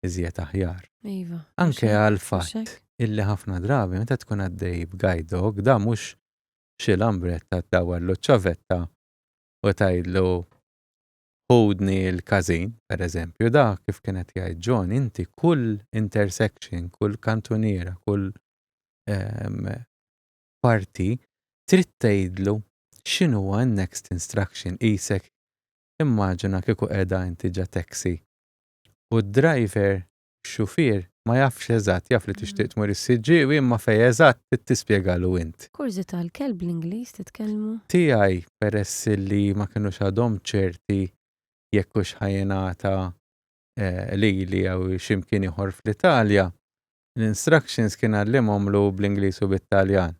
iżjed aħjar. Iva. Anke għal fatt illi ħafna drabi meta tkun għaddej b'guide dog, da mhux xi lambretta tdawwarlu ċavetta u tgħidlu ħudni l-każin, pereżempju, da kif kienet jgħid John, inti kull intersection, kull kantuniera, kull parti trid tgħidlu x'inhuwa n-next instruction isek immaġina kieku qiegħda inti ġa taxi u d-driver xufier ma jafx eżatt jaf li tixtieq tmur is-siġġieq imma fejn eżatt tispjegalu int. Kurżi tal-kelb l-Ingliż titkellmu? Tiegħi peress li ma kinux għadhom ċerti jekk hux ħajjingħata lili jew x'imkien ieħor fl-Italja, l-instructions kien għallimhomlu bl-Ingliż u bit-Taljan.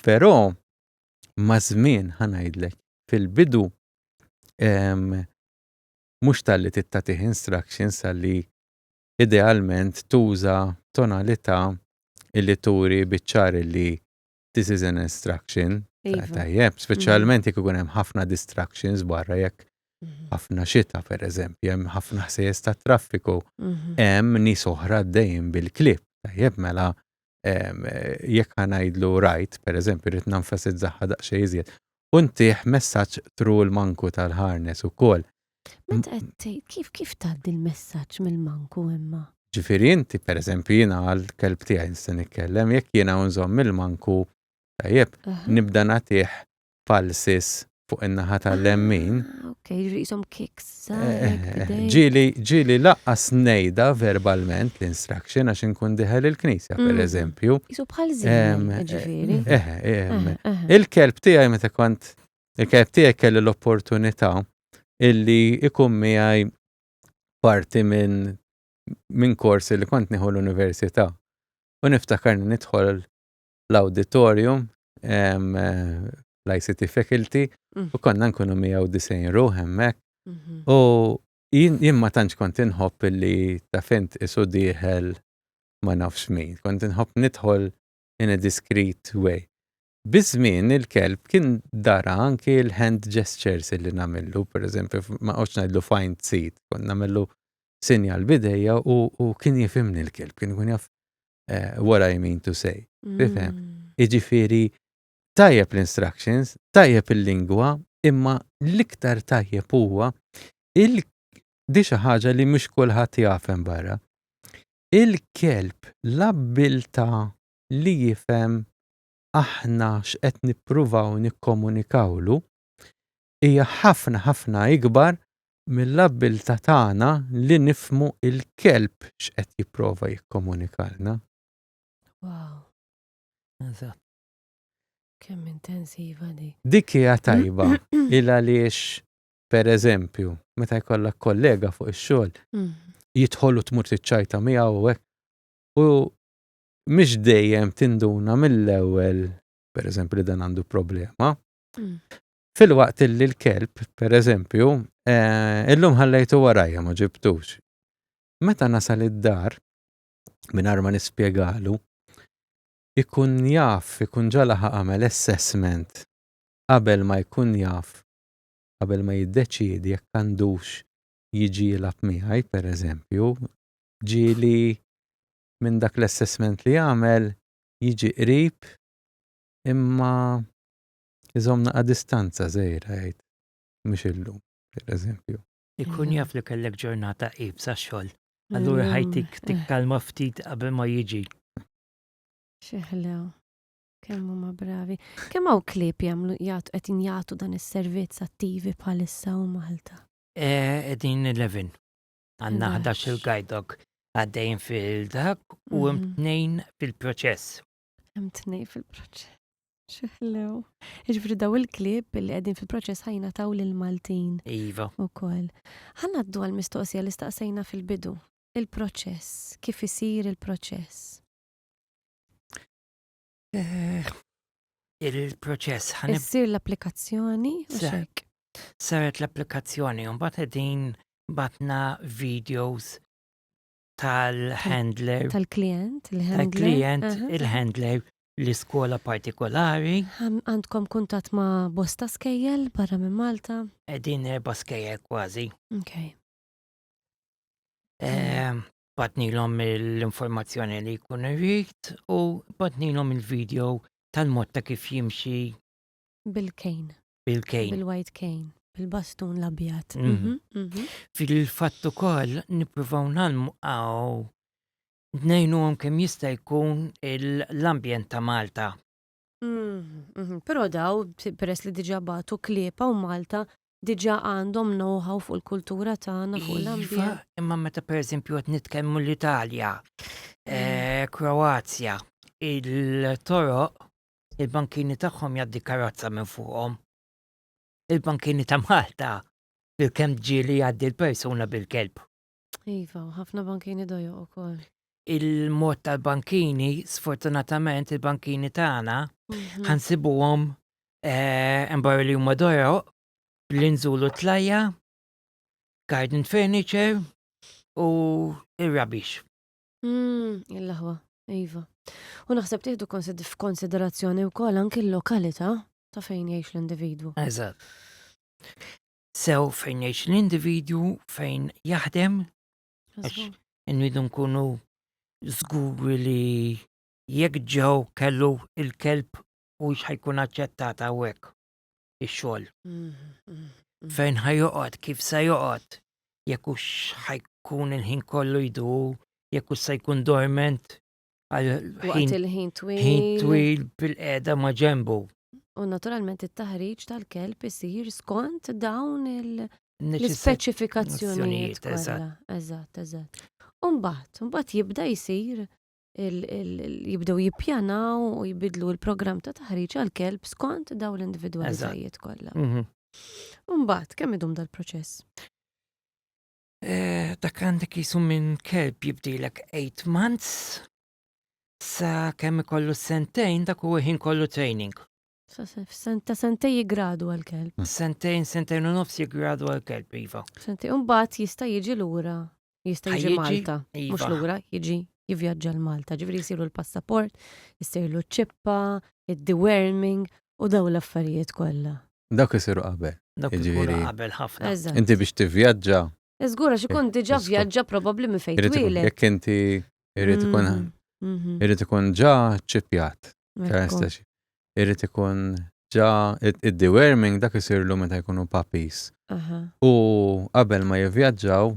Però ma' żmien ħanajdlek fil-bidu mhux tal-li tittatih instructions għalli idealment tuża tonalità illi turi biċ-ċar illi this is an instruction. Tajjeb, speċjalment jekk ikun hemm ħafna distractions barra jekk ħafna xita pereżempju, hemm ħafna ħsies ta' traffiku, hemm nies oħra dejjem bil-klib. Tajjeb mela jekk ħanajdlu right, pereżempju rid nenfasizzaha daqsxejn iżjed. U ntih messaġġ tru l-manku tal-ħarnes ukoll. Meta qed tgħid kif tgħaddi l-messaġġ mill-manku imma? Ġifieri inti pereżempju jiena għall-kelb tiegħi nista' nitkellem, jekk jiena nżomm il-manku tajjeb, nibda nagħtih palsis fuq in-naħa tal-lemmin. Okej, jisom kicks. Ġieli laqqas ngħidha verbalment l-instruction għax inkun diħel il-knisja pereżempju. Isu bħal żiem, ġifieri. Il-kelb tiegħi meta kont il-kelb tiegħi kelli l-opportunità illi ikun miegħi parti minn korsi li kont nieħu l-università. U niftakarni nidħol l-auditorium l-ICT faculty u konna nkunu miegħu disejn ruħ hemmhekk. U jien ma tantx kont inħobb illi ta' fint isu dieħel ma nafx min. Kont inħobb nidħol in a discreet way. Biżmien il-kelb kien dara anki l-hand gestures illi nagħmillu, pereżempju ma qgħodx ngħidlu find seat, kont nagħmillu sinjal bidejja u kien jifhimni l-kelb, kien ikun jaf what I mean to say. Tifhem? Jiġifieri tajjeb l-instructions, tajjeb il-lingwa, imma l-iktar tajjeb huwa di xi ħaġa li mhux kulħadd jafhem barra. Il-kelb l-abbiltà li jifhem aħna x'qed nippruvaw nikkomunikawlu hija ħafna ikbar mill-abbilta tagħna li nifmu il-kelb x'qed jipprova jikkomunikalna. Wow, Eżatt. kemm intensiva di. Dik hija tajba il għaliex pereżempju meta jkollok kollega fuq ix-xogħol jidħol u tmur tiċċajta miegħu hekk u mhix dejjem tinduna mill-ewwel pereżempju li dan għandu problema. Fil-waqt li l-kelb, pereżempju, illum ħallejtu warajja ma ġibtux. Meta nasal id-dar, mingħajr ma nispjegalu, ikun jaf, ikun ġalaħa għamel assessment qabel ma jkun jaf, qabel ma jiddeċiedi jekk għandux jiġi jilgħab miegħi, pereżempju, ġieli minn dak l-assessment li jagħmel jiġi qrib imma iżomna a distanza żgħira jgħid mhux illum, pereżempju. Ikun jaf li kellek ġurnata qibsa xogħol. Allura ħajtik tikkalma ftit qabel ma jiġi. Xeħlew, kemm huma bravi. Kemm hawn klieb jagħmlu qed jagħtu dan is-servizz attivi bħalissa u Malta. Qegħdin 11. Għandna 11 il-guide dog għaddejjin fil-dak u hemm 2 fil-proċess. Hemm 2 fil-proċess. Xeħlew. Iġifri daw il-klieb li qegħdin fil-proċess ħajna taw lil-Maltin. Iva. Ukoll. Ħannaddu għall-mistoqsija li staqsejna fil-bidu. Il-proċess, kif isir il-proċess? Il-proċess Issir l-applikazzjoni u xek? Saret l-applikazzjoni un bat qegħdin batna videos tal-handler. Tal-klient? Tal-klient, il-handler l-iskola partikolari. Għandkom kuntat ma' bosta skejjel barra minn Malta? Qegħdin 4 skejjel kważi. Okay. Batnilhom l-informazzjoni li jkun irrid u batnilhom il-video tal-mod ta' kif jimxi bil-kejn. Bil-kejn. Bil-white cane. Bil-bastun l-abjad. Fil-fatt ukoll nippruvaw nagħmlu nejnuhom kemm jista' jkun l-ambjent ta' Malta. Però daw, peress li diġà batu kliepa u Malta, diġà għandhom know-how fuq il-kultura tagħna fuq l-ambjent. Imma meta pereżempju qed nitkellmu l-Italja, Kroazja, il-toroq, il-bankini tagħhom jgħaddi karozza minn fuqhom. Il-bankini ta' Malta, bil-kemm ġieli jgħaddi l-persuna bil-kelb. Iva, ħafna bankini dojoq ukoll. Il-mod tal-bankini, sfortunatament il-bankini tagħna ħansibuhom imbarra li huma doroq bl-inżulu tlajja, garden furniture u il-rubbish. Il-laħwa, Iva. U naħseb tieħdu f'konsiderazzjoni wkoll anke l-lokalità ta' fejn jgħix l-individwu. Eżatt. Sew fejn jgħix l-individwu fejn jaħdem għax inwidu nkunu żguri li jekk ġew kellu il-kelb u x'ħajkun aċċettat hawnhekk ix-xogħol. Fejn ħajoqgħod, kif se joqgħod, jekk hux ħajkun il-ħin kollu jdur, jekk hux se jkun dorment Waqt il-ħin twil bil-qiegħda ma' ġenbu. U naturalment it-taħriġ tal-kelb isir skont dawn l-ispeċifikazzjonijiet kollha. Eżatt. Mbagħad jibda jsir jibdew jippjanaw u jibidlu l-programm ta' taħriġ għall-kelb skont dawn l-individwalitajiet kollha. Mbagħad kemm idum dal-proċess? Dak għandek jisu minn kelb jibdilek 8 months sa kemm ikollu 2 sentejn dak huwa ħin kollu training. Ta' sentej jigradu għal-kelb. 2 sentejn u nofs jigradu għal-kelb, Iva. Sentej, mbagħad jista' jiġi lura, jista' jiġi Malta. Mhux lura, jiġi jivvjaġġa l-Malta. Ġifieri jsiru l-passaport, jissirlu ċ-ċippa, id-deworming u dawn l-affarijiet kollha. Dak isiru qabel. Dak isiru qabel ħafna. Inti biex tivvjaġġa. Żgura x'ikun diġà vjaġġa probabbli minn fejn twilek. Jekk inti irid ikun ġa ċippjat. Irid ikun ġa id-deworming dak isirlu meta jkunu puppies. U qabel ma jivvjaġġaw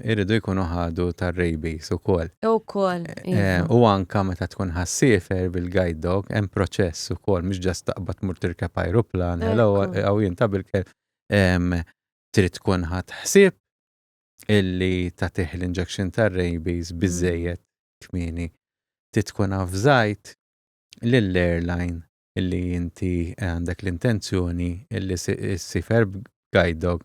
iridu jkunu ħadu tar-rabies ukoll. U anke meta tkun ħassiefer bil-guide dog hemm proċess ukoll mhux ġast taqbad tmur tirkeb ajruplan, aw jinta bil-kelb trid tkun ħsieb illi tagħtih l-injection tar-rabies biżejjed kmieni. Trid tkun naf żgħid lill-airline illi inti għandek l-intenzjoni illi ssifer guide dog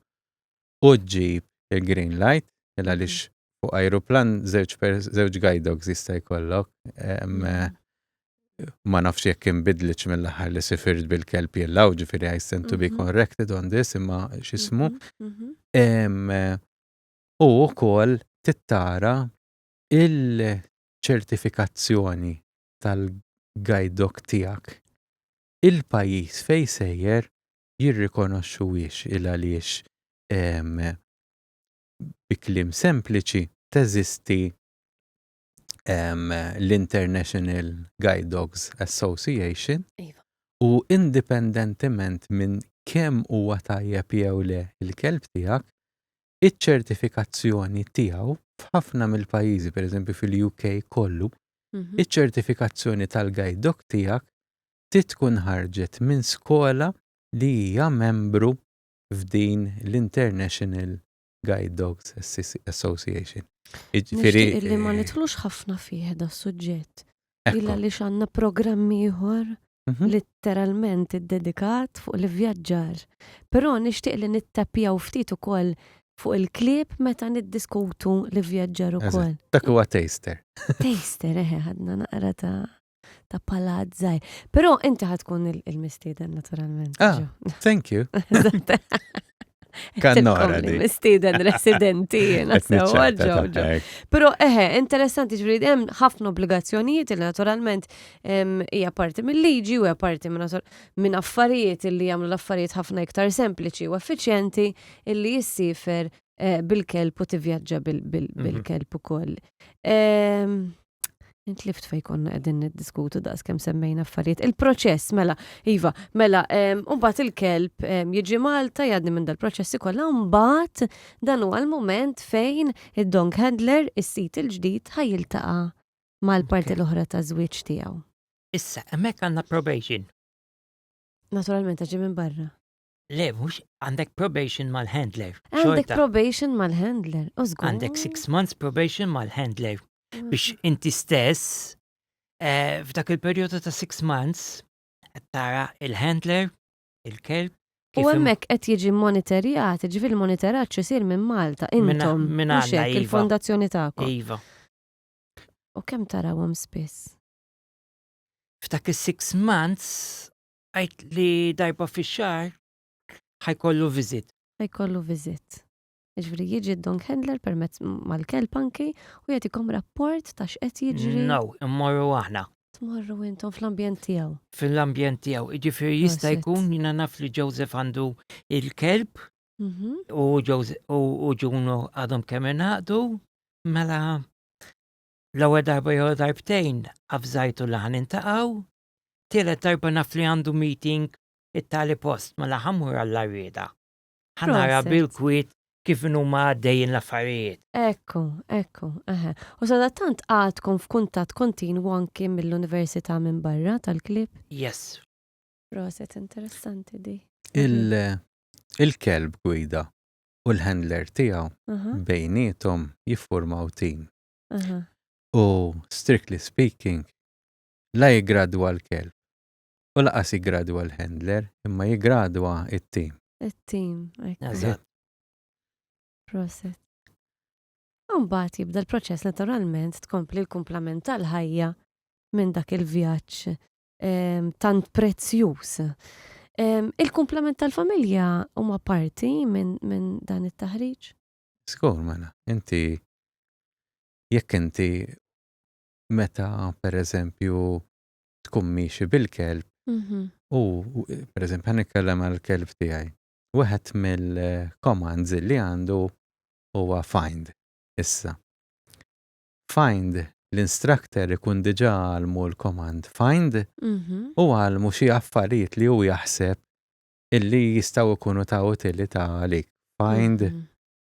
u ġġib il-green light għaliex fuq ajruplan żewġ guide dogs jista' jkollok. Ma nafx jekk inbidlitx mill-aħħar li sifirt bil-kelb jellaw, ġifieri I stand to be corrected on this, imma x'ismu. U wkoll tittara il-ċertifikazzjoni tal-guide dog tiegħek. Il-pajjiż fejn sejjer jirrikonoxxuhiex għaliex bi kliem sempliċi teżisti l-International Guide Dogs Association u indipendentement minn kemm huwa tajjeb jew le il-kelb tiegħek, iċ-ċertifikazzjoni tiegħu f'ħafna mill-pajjiżi, pereżempju fil-UK kollu, iċ-ċertifikazzjoni tal-guide dog tiegħek tkun ħarġet minn skola li hija membru f'din l-International Guide Dogs Association. Nixtieq li ma nidħlux ħafna fih da suġġett. Illa li x'għandna programm ieħor litteralment iddedikat fuq l-vjaġġar. Però nixtieq li nittapjaw ftit ukoll fuq il-klieb meta niddiskutu l-vjaġġar ukoll. Dak huwa taster. Taster, ħadna naqra ta' palat żgħir. Però inti ħadkun il-mistieden naturalment. Thank you. Kannora di. Mistieden residenti jiena sewwa ġewġa. Però interessanti ġifieri hemm ħafna obbligazzjonijiet li naturalment hija parti mill-liġi u hija parti minn affarijiet li jagħmlu l-affarijiet ħafna iktar sempliċi u effiċjenti illi jissifer bil-kelb u tivvjaġġa bil-kelb ukoll. Intlift fej konna qegħdin niddiskutu daqs kemm semmejna affarijiet. Il-proċess mela mbagħad il-kelb jiġi Malta jgħaddi minn dal-proċessi kollha mbagħad dan huwa l-mument fejn id-dog handler is-sit il-ġdid ħajjiltaqa' mal-parti l-oħra ta' żwieġ tiegħu. Issa, hemmhekk għandna probation. Naturalment ġi minn barra. Le, mhux għandek probation mal-handler. Għandek probation mal-handler, użgur. Għandek 6 months probation mal-handler. Biex inti stess, f'dak il-perjodu ta' 6 months, tara il-handler, il-kelb. U hemmhekk qed jiġi monitorjat, ġifieri il-monitoraġġ isir minn Malta, intom, mhux hekk il-fondazzjoni tagħkom. Iva. U kemm tarawhom spiss? F'dak is-6 months, għajt li darba fix-xahar ħajkollu viżit. Ħajkollu viżit. Ġifieri jiġi d-dog handler permezz mal-kelb anki u jagħtikom rapport ta' x'qed jiġri. No, immorru aħna. Tmorru intom fl-ambjent tiegħu. Fil-ambjent tiegħu. Jiġifieri jista' jkun jiena naf li Joseph għandu il-kelb u Ġunu għadhom kemm ingħaqdu, mela l-ewwel darba jew darbtejn avżajtu li ħanintaqgħu, tielet darba naf li għandu meeting it-tali post mela ħammur għall-arrieda. Ħanara bil-kwiet kif huma għaddejjin l-affarijiet. Ekku. U sadattant għadkom f'kuntatt kontinwu anki mill-Università minn barra tal-klib? Yes. Proset, interessanti di. Il-kelb gwida u l-handler tiegħu bejnietom jiffurmaw tim. U strictly speaking, la jigradwa l-kelb. U laqas jigradwa l-handler, imma jigradwa it-tim. It-tim, ekku. Proset. Mbagħad jibda l-proċess naturalment tkompli l-kumplament tal-ħajja minn dak il-vjaġġ tant prezzjuż. Il-kumplament tal-familja huma parti minn dan it-taħriġ? Skur mela, jekk inti meta pereżempju tkun miexi bil-kelb u pereżempju ħanitkellem għall-kelb tiegħi. Wieħed mill-commands li għandu huwa find. Issa. Find l-instructor ikun diġà għalmu l-command find u għalmu xi affarijiet li hu jaħseb illi jistgħu jkunu ta' utilità għalik. Find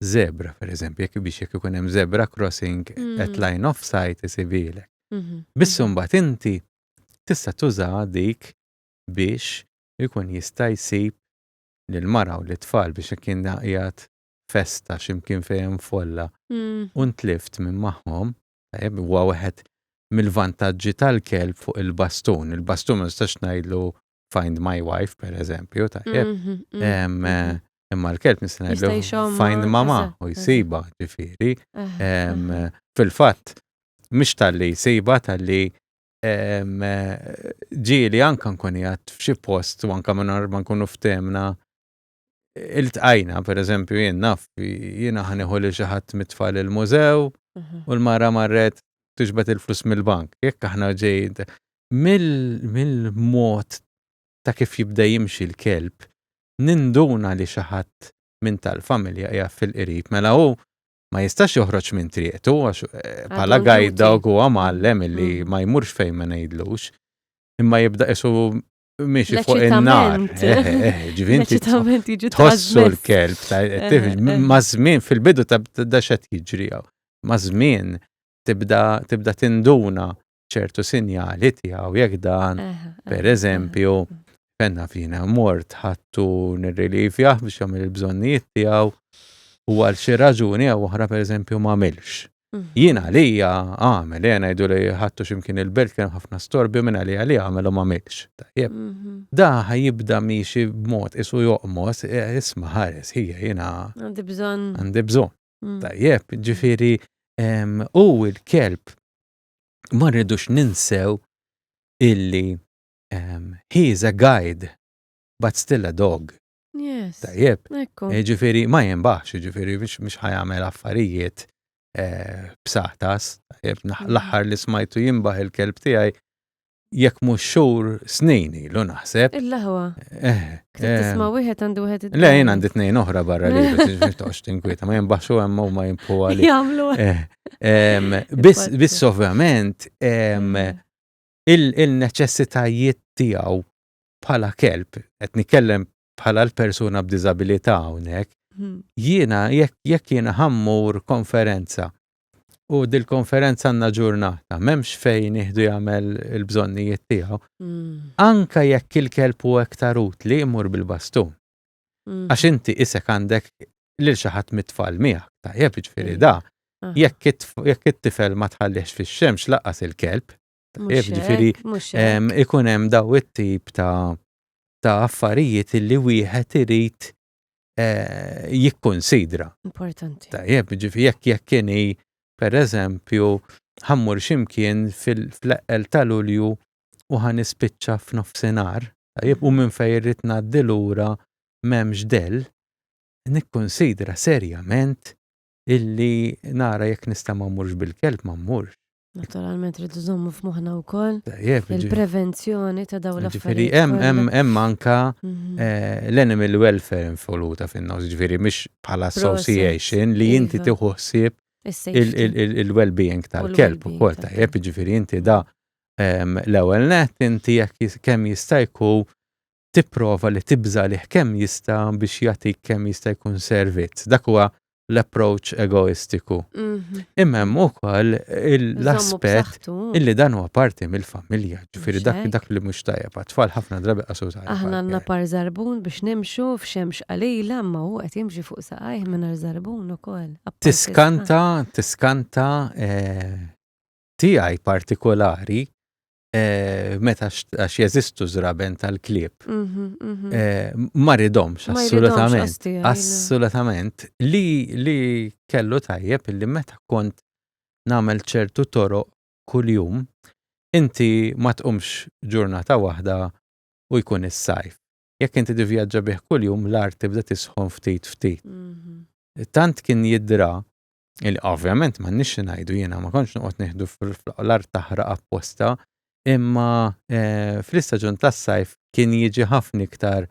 zebra, pereżempju, jekk ikun hemm zebra crossing at line of sight isibilek. Biss imbagħad inti tista' tuża dik biex ikun jista' jsib lil-mara u l-tfal biex kien qiegħed festa x'imkien fejn folla u ntlift minn magħhom, tajjeb huwa wieħed mill-vantaġġi tal-kelb fuq il-bastun. Il-bastun ma nistax ngħidlu find my wife pereżempju, tajjeb. Imma l-kelb nista' ngħidlu find mama u jsiba, ġifieri. Fil-fatt mhix talli jsiba talli ġieli anke nkun qiegħed f'xi post u anke mingħajr ma nkunu ftemna iltqajna, pereżempju jien naf jiena ħanieħu lil xi ħadd mit-tfal il-mużew u l-mara marret tiġbed il-flus mill-bank. Jekk aħna ġejjin mill-mod ta' kif jibda jimxi l-kelb, ninduna li xi ħadd minn tal-familja hija fil-qrib, mela hu ma jistax joħroġ minn triqtu għax bħala gajda huwa mgħallem illi ma jmurx fejn ma ngħidlux, imma jibda qisu miexi fuq in-nar. Ġifieri tħossu l-kelb ma' żmien fil-bidu tibda x'qed jiġri ma' żmien tibda tinduna ċertu sinjali tiegħu jekk dan pereżempju penna fina mort ħattu nirrilivjah biex jagħmel il-bżonnijiet tiegħu u għal xi raġuni jew oħra pereżempju m'għamilx. Jien għalija għamel, ngħidu li ħattu x'imkien il-belt kien ħafna storbju minn għalija li għamel u m'għamilx. Tajjeb. Da ħajibda miexi b'mod isu joqmos, isma' ħares hija jiena għandi bżonn. Tajjeb, ġifieri u l-kelb ma rridux ninsew illi he's a guide but still a dog. Yes. Tajjeb. Ġifieri ma jinbaħx, ġifieri mhux ħajamel affarijiet b'saħtas. L-aħħar li smajtu jinbaħ il-kelb tiegħi jekk mhux xhur snin ilu naħseb. Il-laħwa. Tisma' wieħed għandu wieħed. Le jien għandi tnejn oħra barra li toqgħodx tinkwieta, ma jinbaħxu hemm u ma jimpu għalik. Jagħmlu. Biss ovvjament il-neċessitajiet tiegħu bħala kelb, qed nikellem bħala l-persuna b'diżabilità hawnhekk, jiena jekk jiena ħammur konferenza u dil-konferenza għandna ġurnata, m'hemmx fejn jieħdu jagħmel il-bżonnijiet tiegħu, anke jekk il-kelb hu aktar utli jmur bil-bastun. Għax inti isek għandek lil xi ħadd mit-tfal miegħek, tajjeb jiġifieri da, jekk it-tifel ma tħallihx fix-xemx laqqas il-kelb, ġifieri ikun hemm daw it-tip ta' affarijiet illi wieħed irid jikkonsidra. Importanti. Tajjeb, ġifieri jekk kieni pereżempju ħammur x'imkien fl-eqqel ta' Lulju u ħanispiċċa f'nofsinhar, tajjeb u minn fejn irrid ngħaddi lura m'hemmx del, nikkonsidra serjament illi nara jekk nista' ma mmurx bil-kelb ma mmurx. Naturalment rridu żommu f'moħħna wkoll il-prevenzjoni ta' dawn ġifieri l-affarijiet. hemm anke l-animal welfare involuta fin-nofs, ġifieri mhix bħala association li inti tieħu ħsieb il-well-being tal-kelb ukoll tajjeb, ġifieri inti da l-ewwel nett inti jekk kemm jista' jkun tipprova li tibżalih kemm jista' biex jagħtik kemm jista' jkun servizz. Dak huwa l-approach egoistiku. Imma hemm ukoll l-aspett illi dan huwa parti mill-familja, ġifieri dak li mhux tajjeb għat-tfal ħafna drabi qasu tajjeb. Aħna għandna par żarbun biex nimxu f'xemx qalila imma hu qed jimxi fuq saqajh mingħajr żarbun ukoll. Tiskanta tiegħi partikolari meta għax jeżistu żraben tal-klieb. Ma ridhomx assolutament li kellu tajjeb illi meta kont nagħmel ċertu toroq kuljum inti ma tqumx ġurnata waħda u jkun is-sajf. Jekk inti tivvjaġġa bih kuljum l-art tibda tisħon ftit. Tant kien jidra li ovvjament m'għandniex ngħidu jiena ma kontx noqgħod nieħdu fl-art taħraq apposta, imma fl-istaġun tas-sajf kien jiġi ħafna iktar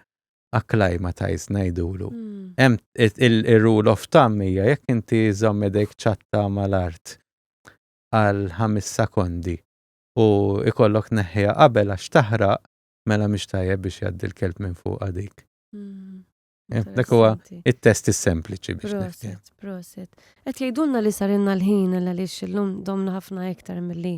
acclimatize ngħidulu. Hemm il-rule of thumb hija jekk inti żomm idejk ċatta mal-art għal 5 sekondi u ikollok neħħiha qabel għax taħraq mela mhix tajjeb biex jgħaddi l-kelb minn fuq dik. Dak huwa it-test is-sempliċi biex nifhem. Proset. Qed jgħidulna li sarilna l-ħin għaliex illum domna ħafna iktar milli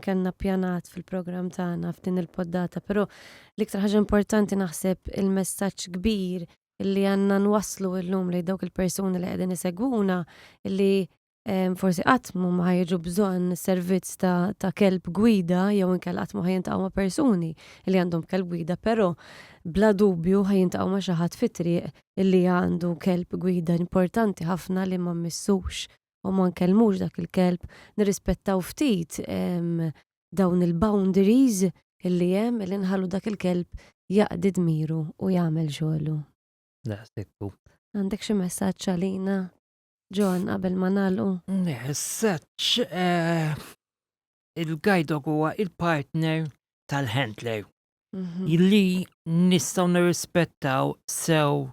kellna pjanat fil-programm tagħna f'din il-poddata, però l-iktar ħaġa importanti naħseb il-messaġġ kbir illi għanna nwaslu l-lum li dawk il-persuni li għedin isegwuna illi forsi għatmu ma ħajġu bżon servizz ta' kelb gwida jew inkella għatmu ħajintaqgħu ma' persuni li għandhom kelb gwida, però bla dubju ħajintaqgħu ma' xi ħadd fit-triq illi għandu kelb gwida importanti ħafna li ma mmissux u ma nkellmux dak il-kelb, nirrispettaw ftit dawn il-boundaries illi hemm illi nħallu dak il-kelb jaqdi dmiru u jagħmel xogħlu. Daqstekku. Għandek xi messaġġ għalina? John, qabel ma nagħlqu. Messaġġ il-guide dog huwa il-partner tal-handler. Illi nistgħu nirrispettaw sew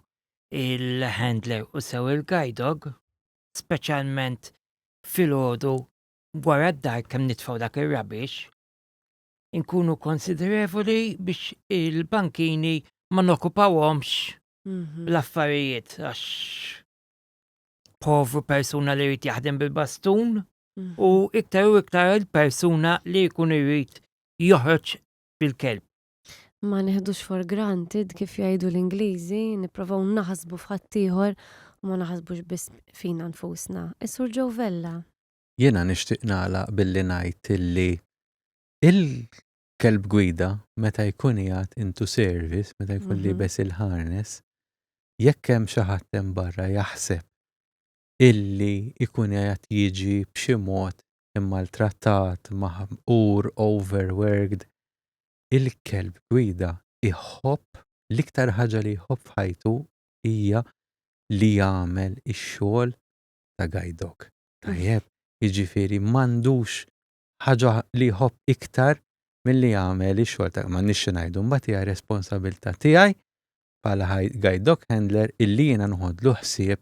il-handler u sew il-guide dog, speċjalment filgħodu wara d-dar kemm nitfgħu dak ir-rabix, inkunu konsiderevoli biex il-bankini ma nokkupawhomx l-affarijiet għax povru persuna li jrid jaħdem bil-bastun u iktar il-persuna li jkun irid joħroġ bil-kelb. Ma neħdux for granted kif jgħidu l-Ingliżi, nipprovaw naħsbu f'ħadd ieħor u ma naħsbux biss fina nfusna. Is-Sur Joe Vella. Jiena nixtieq nagħlaq billi ngħid illi il-kelb gwida meta jkun qiegħed into service, meta jkun libes il-harness, jekk hemm xi ħadd hemm barra jaħseb illi ikun qiegħed jiġi b'xi mod immaltrattat, maħqur, overworked, il-kelb gwida iħobb l-iktar ħaġa li jħobb f'ħajtu hija li jagħmel ix-xogħol ta' guide dog. Tajjeb, jiġifieri m'għandux ħaġa li jħobb iktar milli jagħmel ix-xogħol ta' m'għandniex ngħidu mbagħad hija responsabilità tiegħi bħala guide dog handler illi jiena nħoddlu ħsieb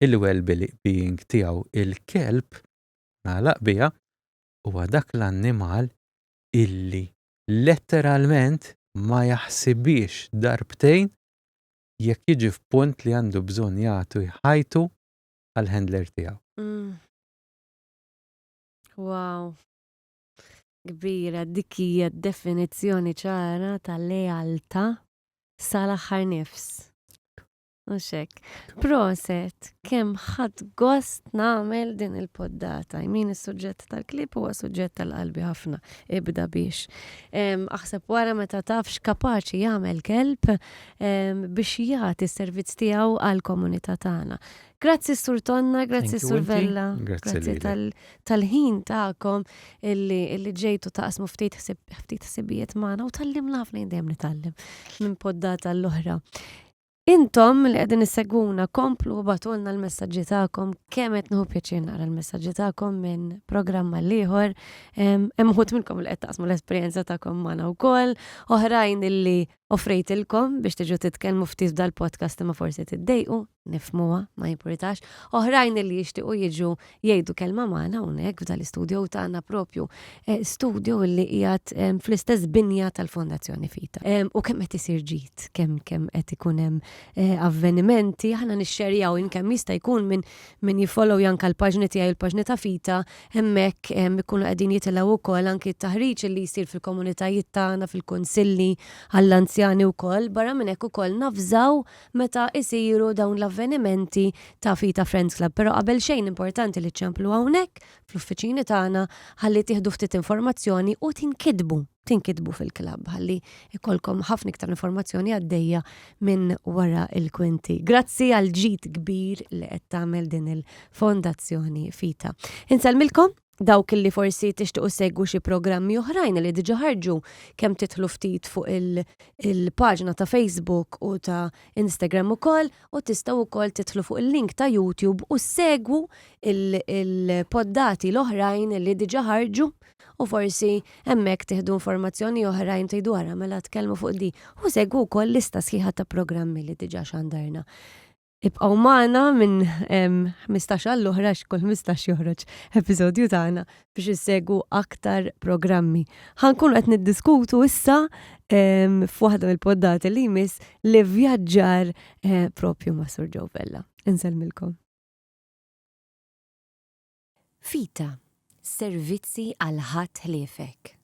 il-well-being tiegħu. Il-kelb nagħlaq biha huwa dak l-annimal illi letteralment ma jaħsibix darbtejn jekk jiġi f'punt li għandu bżonn jagħtu ħajtu għall-handler tiegħu. Wow. Kbira, dik hija d-definizzjoni ċara tal-lealtà sal-aħħar nifs. Uxek. Proset, kemm ħadd gost nagħmel din il-poddata. Min is-suġġett tal-klip huwa suġġett tal-qalbi ħafna. Ibda biex. Aħseb wara meta tafx kapaċi jagħmel kelb biex jagħti s-servizz tiegħu għall-komunità tagħna. Grazzi Sur Tonna, grazzi Sur Vella, grazzi tal-ħin tagħkom illi ġejtu taqsmu ftit ħsibijiet magħna u tallimna ħafna dejjem nitgħallem minn poddata l-oħra. Intom li qegħdin issegwuna komplu batulna l-messaġġi tagħkom kemm qed nieħu pjaċir nara l-messaġġi tagħkom minn programm mal ieħor. Hemm ħut minnkom li qed taqsmu l-esperjenza tagħkom magħna wkoll, oħrajn illi offrejtilkom biex tiġu titkellmu ftit dal-podcast imma forsi tiddejqu, nifhmuha, ma jimpurtax. Oħrajn illi jixtiequ jiġu jgħidu kelma magħna hawnhekk f'dal-istudju tagħna propju studju illi qiegħed fl-istess binja tal-Fondazzjoni Fita. U kemm qed isir ġid, kemm qed ikun hemm avvenimenti, ħana nixxerjaw inkemm jista' jkun min jifollow janka l-paġni tiegħi l-paġni ta' Fita, hemmhekk ikunu qegħdin jitilgħu wkoll anki t-taħriġ li jsir fil-komunitajiet tagħna fil-kunsilli għall-anzjani wkoll, barra minn hekk ukoll nafżaw meta isiru dawn l-avvenimenti ta' Fita Friends Club. Però qabel xejn importanti li ċemplu hawnhekk fl-uffiċini tagħna ħalli tieħdu ftit informazzjoni u tinkitbu fil-klabb ħalli ikolkom ħafna iktar informazzjoni għaddejja minn wara il-kwinti. Grazzi għal ġid kbir li qed tagħmel din il-Fondazzjoni Fita. Inselmilkom dawk li forsi tixtiequ segwu xi programmi oħrajn li diġà ħarġu kemm titħlu ftit fuq il-paġna ta' Facebook u ta' Instagram ukoll u tistgħu wkoll titħlu fuq il-link ta' YouTube u segwu il-poddati l-oħrajn li diġà ħarġu u forsi hemmhekk tieħdu informazzjoni oħrajn tgħidu wara mela tkellmu fuq di u segwu wkoll lista sħiħa ta' programmi li diġà xandarna. Ibqgħu magħna minn 15 għall-oħra kull 15 joħroġ episodju tagħna biex issegwu aktar programmi. Ħankunu qed niddiskutu issa f'waħda mill-poddati li jmiss li vjaġġar propju ma' Sur Joe Vella. Inselmilkom. Fita, servizzi għal ħadd ħliefek.